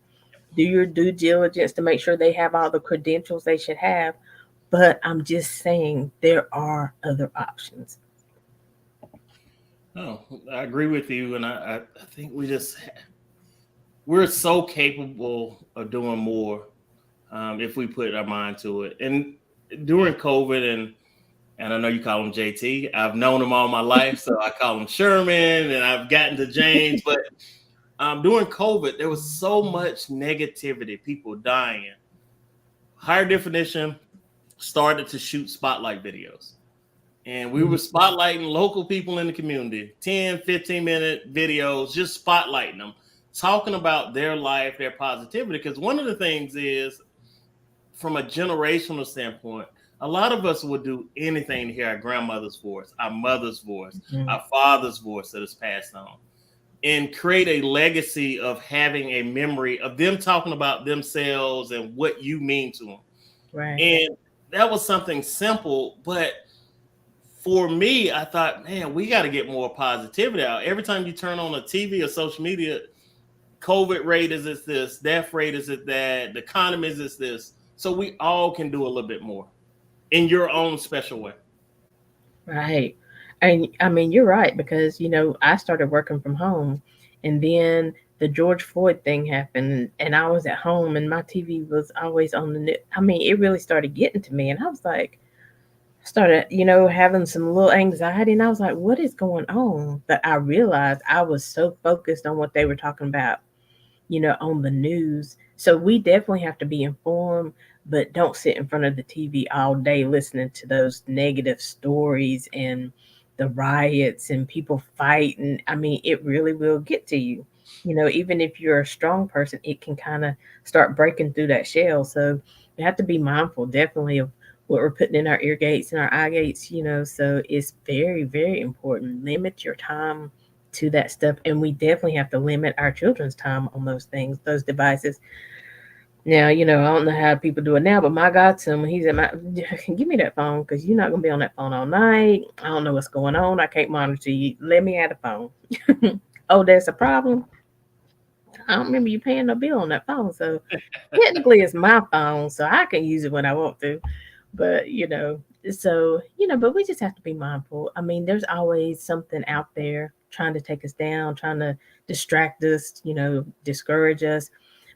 Do your due diligence to make sure they have all the credentials they should have. But I'm just saying there are other options. Oh, I agree with you, and I think we're so capable of doing more if we put our mind to it. And during COVID, and I know you call him JT. I've known him all my life, so I call him Sherman, and I've gotten to James. But during COVID, there was so much negativity, people dying. Higher definition started to shoot spotlight videos. And we were Mhm. spotlighting local people in the community, 10, 15-minute videos, just spotlighting them, talking about their life, their positivity. Because one of the things is, from a generational standpoint, a lot of us would do anything to hear our grandmother's voice, our mother's voice, Mhm. our father's voice that is passed on, and create a legacy of having a memory of them talking about themselves and what you mean to them. Right. And that was something simple, but for me, I thought, man, we got to get more positivity out. Every time you turn on a TV or social media, COVID rate is this, death rate is it that, the economy is this. So we all can do a little bit more in your own special way. Right. And I mean, you're right, because, I started working from home, and then the George Floyd thing happened, and I was at home and my TV was always on the news. I mean, it really started getting to me, and I was like, started, having some little anxiety, and I was like, what is going on? But I realized I was so focused on what they were talking about, on the news. So we definitely have to be informed, but don't sit in front of the TV all day listening to those negative stories and the riots and people fighting. I mean, it really will get to you. Even if you're a strong person, it can kind of start breaking through that shell. So we have to be mindful, definitely, of what we're putting in our ear gates and our eye gates. So it's very, very important. Limit your time to that stuff, and we definitely have to limit our children's time on those things, those devices. Now, I don't know how people do it now, but my godson, when he's at my, give me that phone, because you're not gonna be on that phone all night. I don't know what's going on, I can't monitor you, let me have the phone. Oh, there's a problem. I don't remember you paying no bill on that phone, so technically it's my phone, so I can use it when I want to. But but we just have to be mindful. I mean, there's always something out there trying to take us down, trying to distract us, discourage us.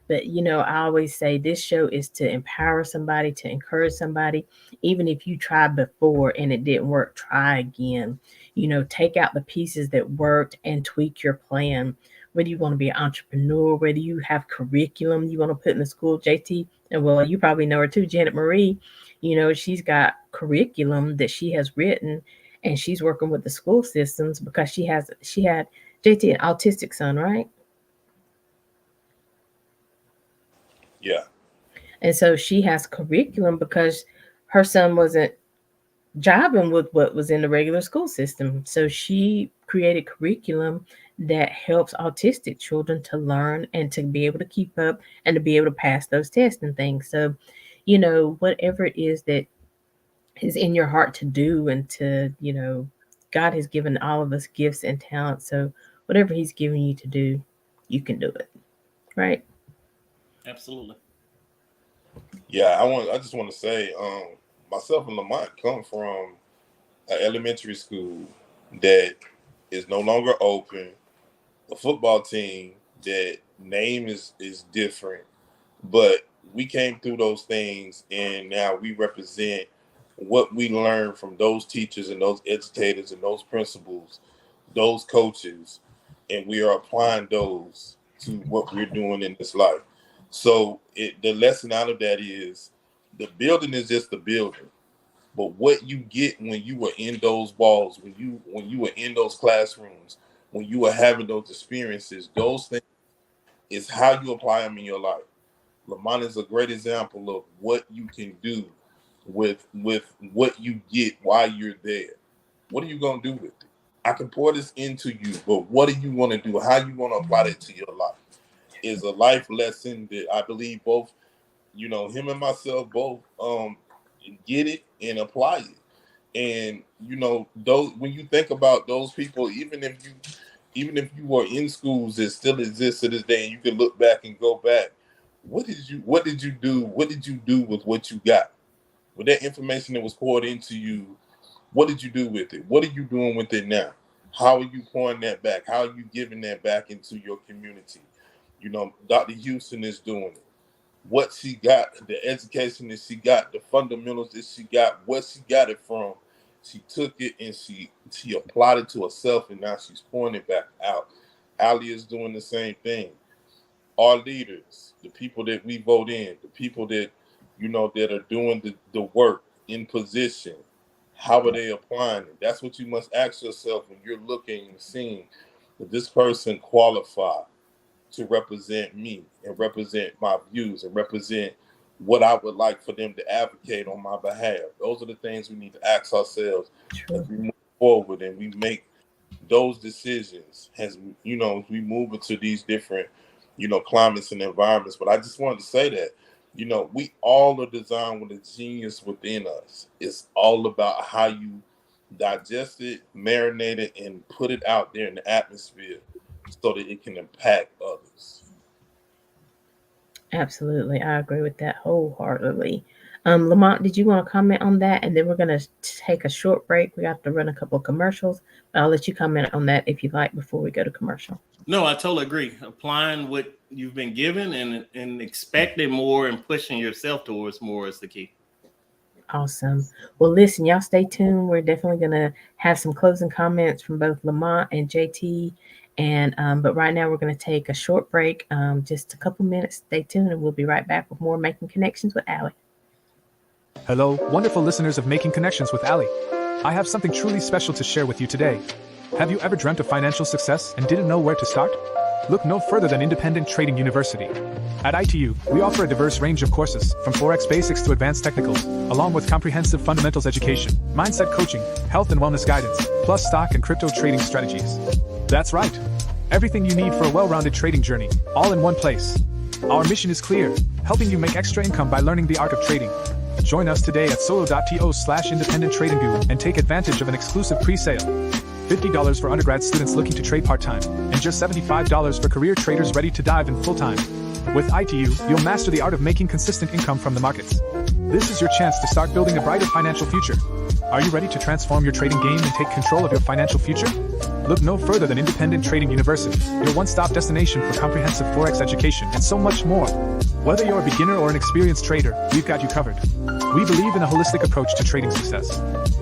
But I always say this show is to empower somebody, to encourage somebody. Even if you tried before and it didn't work, try again. Take out the pieces that worked and tweak your plan. Whether you want to be an entrepreneur, whether you have curriculum you want to put in the school, JT, and well, you probably know her too, Janet Marie. She's got curriculum that she has written, and she's working with the school systems because she had JT, an autistic son, right? Yeah. And so she has curriculum because her son wasn't jiving with what was in the regular school system. So she created curriculum that helps autistic children to learn and to be able to keep up and to be able to pass those tests and things. So, whatever it is that is in your heart to do, and to, God has given all of us gifts and talents. So whatever He's given you to do, you can do it. Right. Absolutely. Yeah, I just want to say, myself and Lamont come from an elementary school that is no longer open, a football team that name is different, but we came through those things, and now we represent what we learned from those teachers and those educators and those principals, those coaches, and we are applying those to what we're doing in this life. So the lesson out of that is, the building is just the building, but what you get when you were in those walls, when you were in those classrooms, when you were having those experiences, those things is how you apply them in your life. Lamont is a great example of what you can do with what you get while you're there. What are you gonna do with it? I can pour this into you, but what do you want to do? How you want to apply that to your life? Is a life lesson that I believe both, him and myself both get it and apply it. And those, when you think about those people, even if you were in schools that still exist to this day, and you can look back and go back, what did you do? What did you do with what you got? With that information that was poured into you, what did you do with it? What are you doing with it now? How are you pouring that back? How are you giving that back into your community? Dr. Houston is doing it. What she got, the education that she got, the fundamentals that she got, what she got it from, she took it and she applied it to herself, and now she's pouring it back out. Aly is doing the same thing. Our leaders, the people that we vote in, the people that that are doing the work in position, how are they applying it? That's what you must ask yourself when you're looking and seeing that this person qualified to represent me and represent my views and represent what I would like for them to advocate on my behalf. Those are the things we need to ask ourselves as we move forward and we make those decisions as we move into these different climates and environments. But I just wanted to say that we all are designed with a genius within us. It's all about how you digest it, marinate it, and put it out there in the atmosphere so that it can impact others. Absolutely. I agree with that wholeheartedly. Lamont, did you want to comment on that? And then we're going to take a short break. We have to run a couple of commercials. But I'll let you comment on that if you like before we go to commercial. No, I totally agree. Applying what you've been given and expecting more and pushing yourself towards more is the key. Awesome. Well, listen, y'all stay tuned. We're definitely going to have some closing comments from both Lamont and JT. And but right now we're going to take a short break, just a couple minutes. Stay tuned, and we'll be right back with more Making Connections with Aly. Hello, wonderful listeners of Making Connections with Aly. I have something truly special to share with you today. Have you ever dreamt of financial success and didn't know where to start? Look no further than Independent Trading University. At ITU, we offer a diverse range of courses, from Forex basics to advanced technicals, along with comprehensive fundamentals education, mindset coaching, health and wellness guidance, plus stock and crypto trading strategies. That's right. Everything you need for a well-rounded trading journey, all in one place. Our mission is clear, helping you make extra income by learning the art of trading. Join us today at solo.to/independent trading and take advantage of an exclusive pre-sale. $50 for undergrad students looking to trade part-time, and just $75 for career traders ready to dive in full-time. With ITU, you'll master the art of making consistent income from the markets. This is your chance to start building a brighter financial future. Are you ready to transform your trading game and take control of your financial future? Look no further than Independent Trading University, your one-stop destination for comprehensive Forex education and so much more. Whether you're a beginner or an experienced trader, we've got you covered. We believe in a holistic approach to trading success.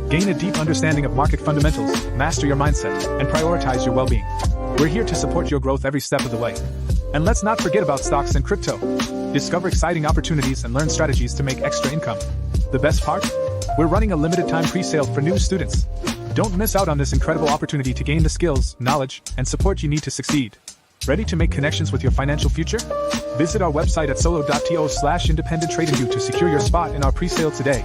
Gain a deep understanding of market fundamentals, master your mindset, and prioritize your well-being. We're here to support your growth every step of the way. And let's not forget about stocks and crypto. Discover exciting opportunities and learn strategies to make extra income. The best part? We're running a limited time pre-sale for new students. Don't miss out on this incredible opportunity to gain the skills, knowledge, and support you need to succeed. Ready to make connections with your financial future? Visit our website at solo.to/independent trading to secure your spot in our pre-sale today.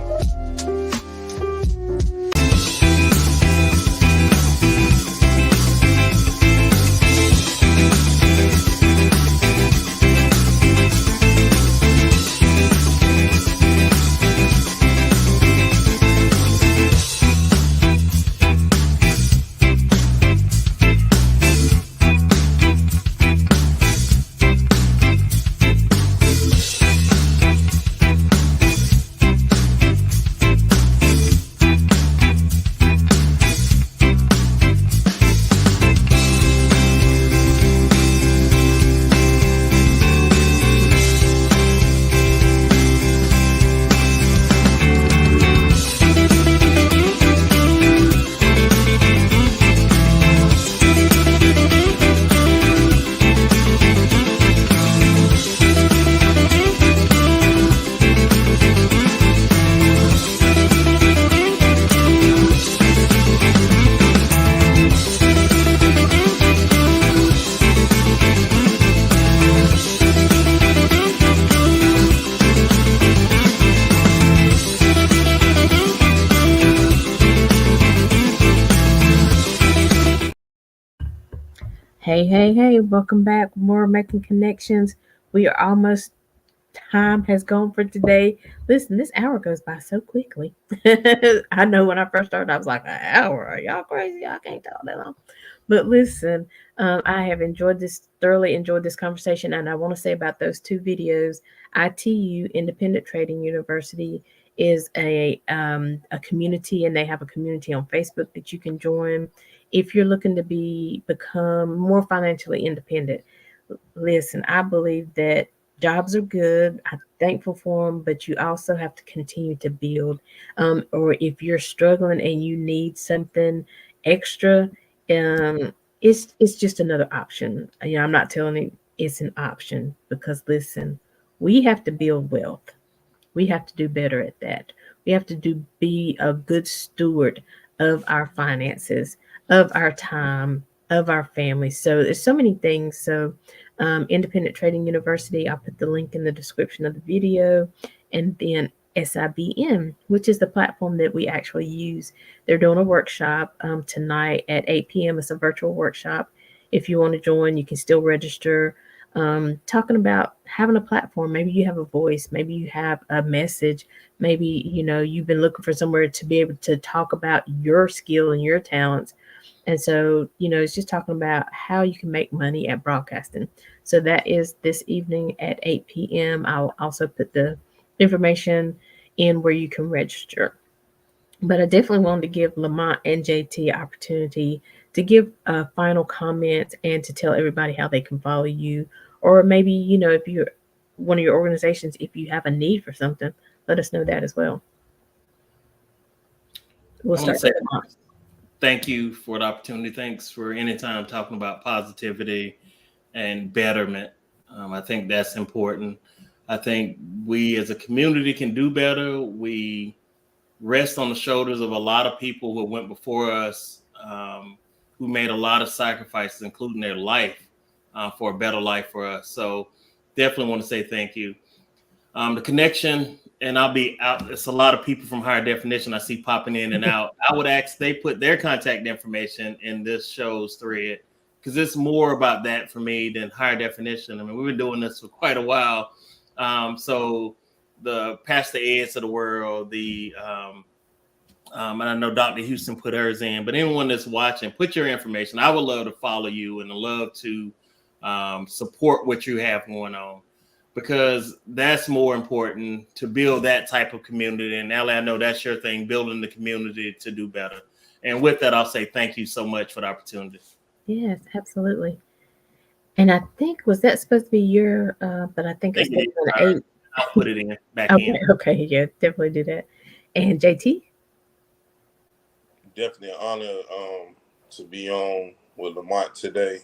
Hey, hey, hey, welcome back. More Making Connections. We are almost, time has gone for today. Listen, this hour goes by so quickly. I know when I first started, I was like, an hour? Are y'all crazy? I can't talk that long. But listen, I have enjoyed this, thoroughly enjoyed this conversation. And I want to say about those two videos, ITU, Independent Trading University, is a community, and they have a community on Facebook that you can join if you're looking to become more financially independent. Listen, I believe that jobs are good. I'm thankful for them, but you also have to continue to build. Or if you're struggling and you need something extra, um, it's just another option. You know, I'm not telling you it's an option, because listen, we have to build wealth. We have to do better at that. We have to be a good steward of our finances, of our time, of our family. So there's so many things. So Independent Trading University, I'll put the link in the description of the video. And then SIBM, which is the platform that we actually use. They're doing a workshop tonight at 8 p.m. It's a virtual workshop. If you want to join, you can still register. Talking about having a platform. Maybe you have a voice, maybe you have a message, maybe you've been looking for somewhere to be able to talk about your skill and your talents. And so it's just talking about how you can make money at broadcasting. So that is this evening at 8 p.m. I'll also put the information in where you can register. But I definitely wanted to give Lamont and JT opportunity to give final comments and to tell everybody how they can follow you. Or maybe, if you're one of your organizations, if you have a need for something, let us know that as well. We'll I want start to say with Lamont. thank you for the opportunity. Thanks for any time talking about positivity and betterment. I think that's important. I think we as a community can do better. We rest on the shoulders of a lot of people who went before us, who made a lot of sacrifices, including their life, for a better life for us. So definitely want to say thank you. The connection, and I'll be out. It's a lot of people from Higher Definition I see popping in and out. I would ask they put their contact information in this show's thread, because it's more about that for me than Higher Definition. I mean, we've been doing this for quite a while. So the Pastor Eds of the world, and I know Dr. Houston put hers in, but anyone that's watching, put your information. I would love to follow you and love to support what you have going on, because that's more important to build that type of community. And Aly, I know that's your thing, building the community to do better. And with that, I'll say thank you so much for the opportunity. Yes, absolutely. And I think, was that supposed to be your, but I think I Thank said you. it on All the right, 8th. I'll put it in back Okay, in. okay, yeah, definitely do that. And JT? Definitely an honor to be on with Lamont today.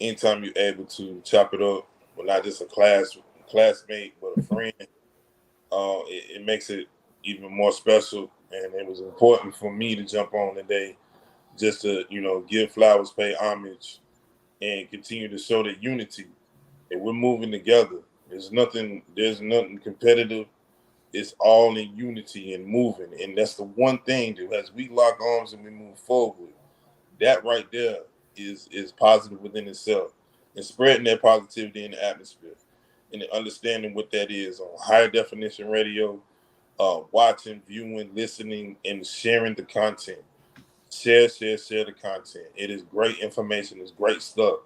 Anytime you're able to chop it up with not just a classmate, but a friend, it makes it even more special. And it was important for me to jump on today just to, give flowers, pay homage, and continue to show that unity. And we're moving together. There's nothing competitive. It's all in unity and moving. And that's the one thing that as we lock arms and we move forward, that right there is positive within itself. And spreading that positivity in the atmosphere and understanding what that is on higher definition radio, watching, viewing, listening, and sharing the content. Share the content. It is great information. It's great stuff.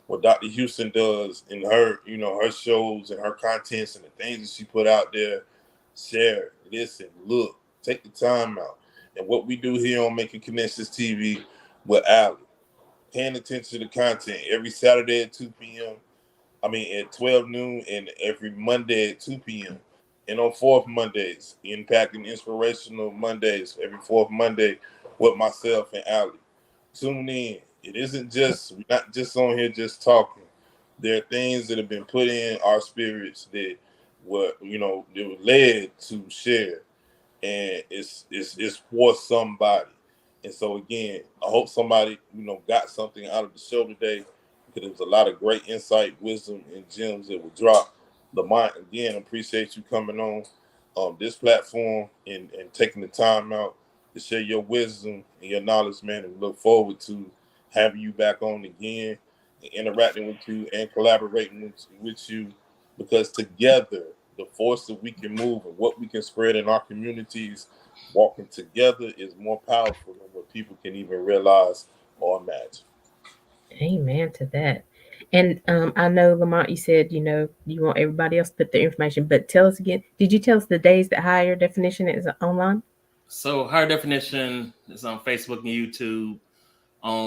What Dr. Houston does in her shows and her contents and the things that she put out there, share, listen, look, take the time out. And what we do here on Making Connections TV with Aly, paying attention to the content every Saturday at 2 p.m. I mean, at 12 noon and every Monday at 2 p.m. And on fourth Mondays, impacting inspirational Mondays, every fourth Monday with myself and Aly. Tune in. It isn't just, we're not just on here just talking. There are things that have been put in our spirits that they were led to share, and it's for somebody. And so again, I hope somebody got something out of the show today, because there was a lot of great insight, wisdom, and gems that were dropped. Lamont, again, appreciate you coming on this platform and taking the time out to share your wisdom and your knowledge, man. And we look forward to having you back on again interacting with you and collaborating with you, because together, the force that we can move and what we can spread in our communities, walking together, is more powerful than what people can even realize or imagine. Amen to that. And I know, Lamont, you said, you want everybody else to put their information, but tell us again, did you tell us the days that higher definition is online? So Higher Definition is on Facebook and YouTube.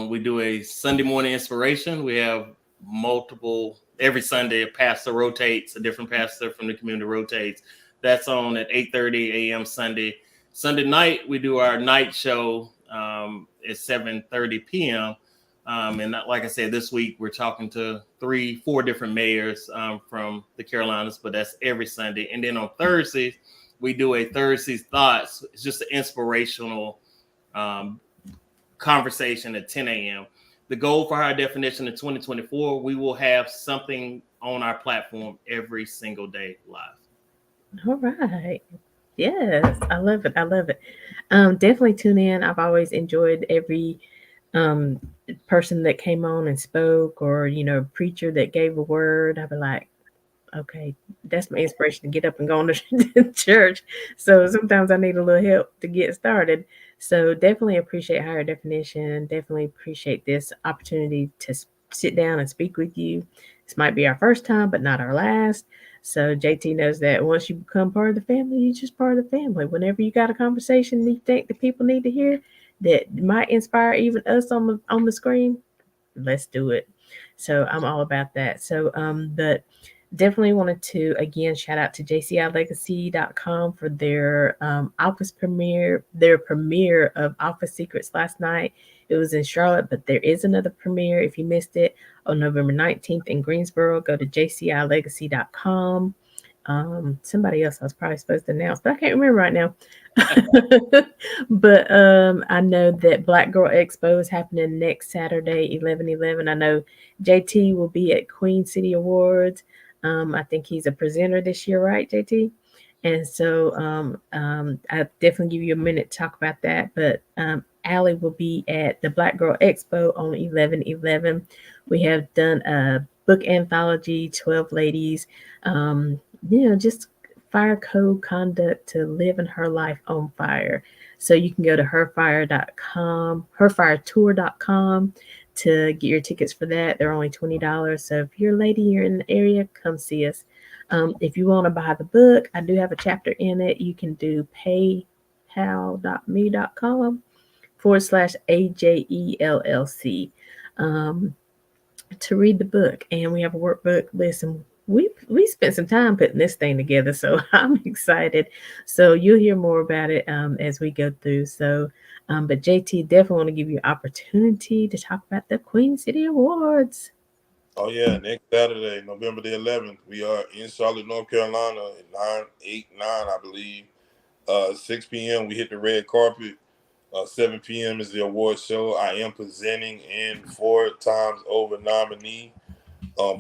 We do a Sunday morning inspiration. We have multiple every Sunday. A pastor rotates, a different pastor from the community rotates. That's on at 8:30 a.m. Sunday. Sunday night we do our night show at 7:30 p.m. And like I said, this week we're talking to 4 different mayors from the Carolinas, but that's every Sunday. And then on Thursdays we do a Thursday's Thoughts. It's just an inspirational um, conversation at 10 a.m. The goal for Higher Definition in 2024, we will have something on our platform every single day live. All right. Yes, I love it. I love it. Definitely tune in. I've always enjoyed every um, person that came on and spoke, or preacher that gave a word. I'd be like, okay, that's my inspiration to get up and go on to church. So sometimes I need a little help to get started. So definitely appreciate Higher Definition. Definitely appreciate this opportunity to sit down and speak with you. This might be our first time, but not our last. So JT knows that once you become part of the family, you're just part of the family. Whenever you got a conversation you think the people need to hear that might inspire even us on the screen, let's do it. So I'm all about that. So but definitely wanted to again shout out to jcilegacy.com for their their premiere of Office Secrets last night. It was in Charlotte, but there is another premiere if you missed it on November 19th in Greensboro. Go to jcilegacy.com. Somebody else I was probably supposed to announce, but I can't remember right now. But I know that Black Girl Expo is happening next Saturday, 11/11. I know JT will be at Queen City Awards. I think he's a presenter this year, right, JT? And so I definitely give you a minute to talk about that. But Aly will be at the Black Girl Expo on 11/11. We have done a book anthology, 12 ladies, just fire code conduct to living her life on fire. So you can go to herfire.com, herfiretour.com to get your tickets for that. They're only $20. So if you're a lady, you're in the area, come see us. If you want to buy the book, I do have a chapter in it. You can do paypal.me.com/AJELLC to read the book. And we have a workbook. Listen, we spent some time putting this thing together, so I'm excited. So you'll hear more about it as we go through. So, but JT, definitely want to give you an opportunity to talk about the Queen City Awards. Oh yeah, next Saturday, November the 11th, we are in Charlotte, North Carolina at 9, 8, 9, I believe. 6 p.m. we hit the red carpet. 7 p.m. is the award show. I am presenting in 4 times over nominee,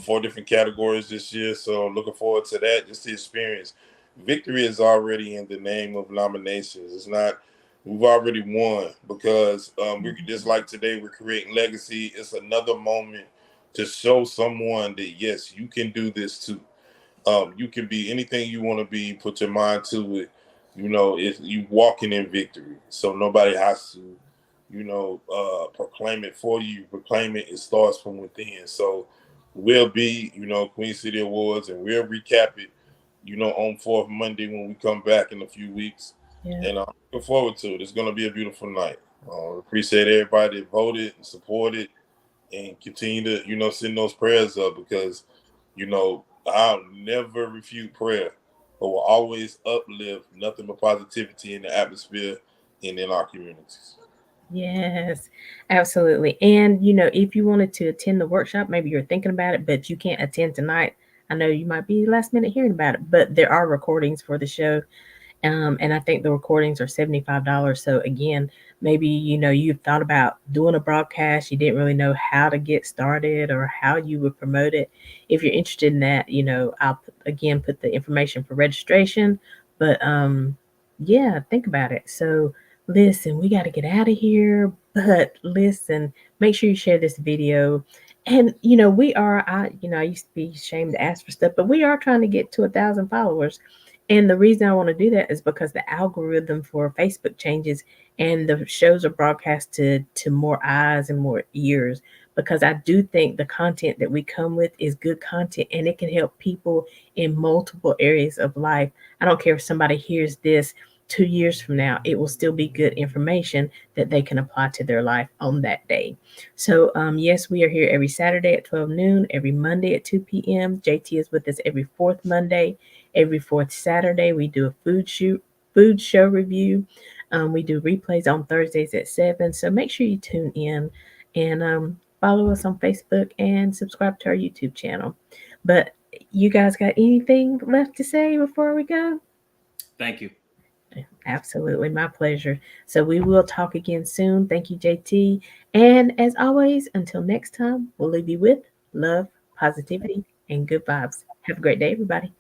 4 different categories this year. So looking forward to that. Just the experience. Victory is already in the name of nominations. It's not. We've already won because we just like today. We're creating legacy. It's another moment to show someone that yes, you can do this too. You can be anything you want to be. Put your mind to it. If you walking in victory, so nobody has to, proclaim it for you. Proclaim it. It starts from within. So we'll be, Queen City Awards, and we'll recap it, on fourth Monday when we come back in a few weeks. Yeah. And I'm looking forward to it. It's going to be a beautiful night. Appreciate everybody that voted and supported, and continue to, send those prayers up because, I'll never refute prayer, but will always uplift nothing but positivity in the atmosphere and in our communities. Yes, absolutely. And if you wanted to attend the workshop, maybe you're thinking about it, but you can't attend tonight. I know you might be last minute hearing about it, but there are recordings for the show. And I think the recordings are $75. So again, maybe you've thought about doing a broadcast, you didn't really know how to get started or how you would promote it. If you're interested in that, I'll again put the information for registration. But yeah, think about it. So listen, we got to get out of here. But listen, make sure you share this video And we are. I used to be ashamed to ask for stuff, but we are trying to get to 1,000 followers. And the reason I want to do that is because the algorithm for Facebook changes, and the shows are broadcast to more eyes and more ears. Because I do think the content that we come with is good content, and it can help people in multiple areas of life. I don't care if somebody hears this 2 years from now; it will still be good information that they can apply to their life on that day. So, yes, we are here every Saturday at 12 noon, every Monday at 2 p.m. JT is with us every fourth Monday. Every fourth Saturday, we do a food show review. We do replays on Thursdays at 7. So make sure you tune in, and follow us on Facebook and subscribe to our YouTube channel. But you guys got anything left to say before we go? Thank you. Absolutely, my pleasure. So we will talk again soon. Thank you, JT. And as always, until next time, we'll leave you with love, positivity, and good vibes. Have a great day, everybody.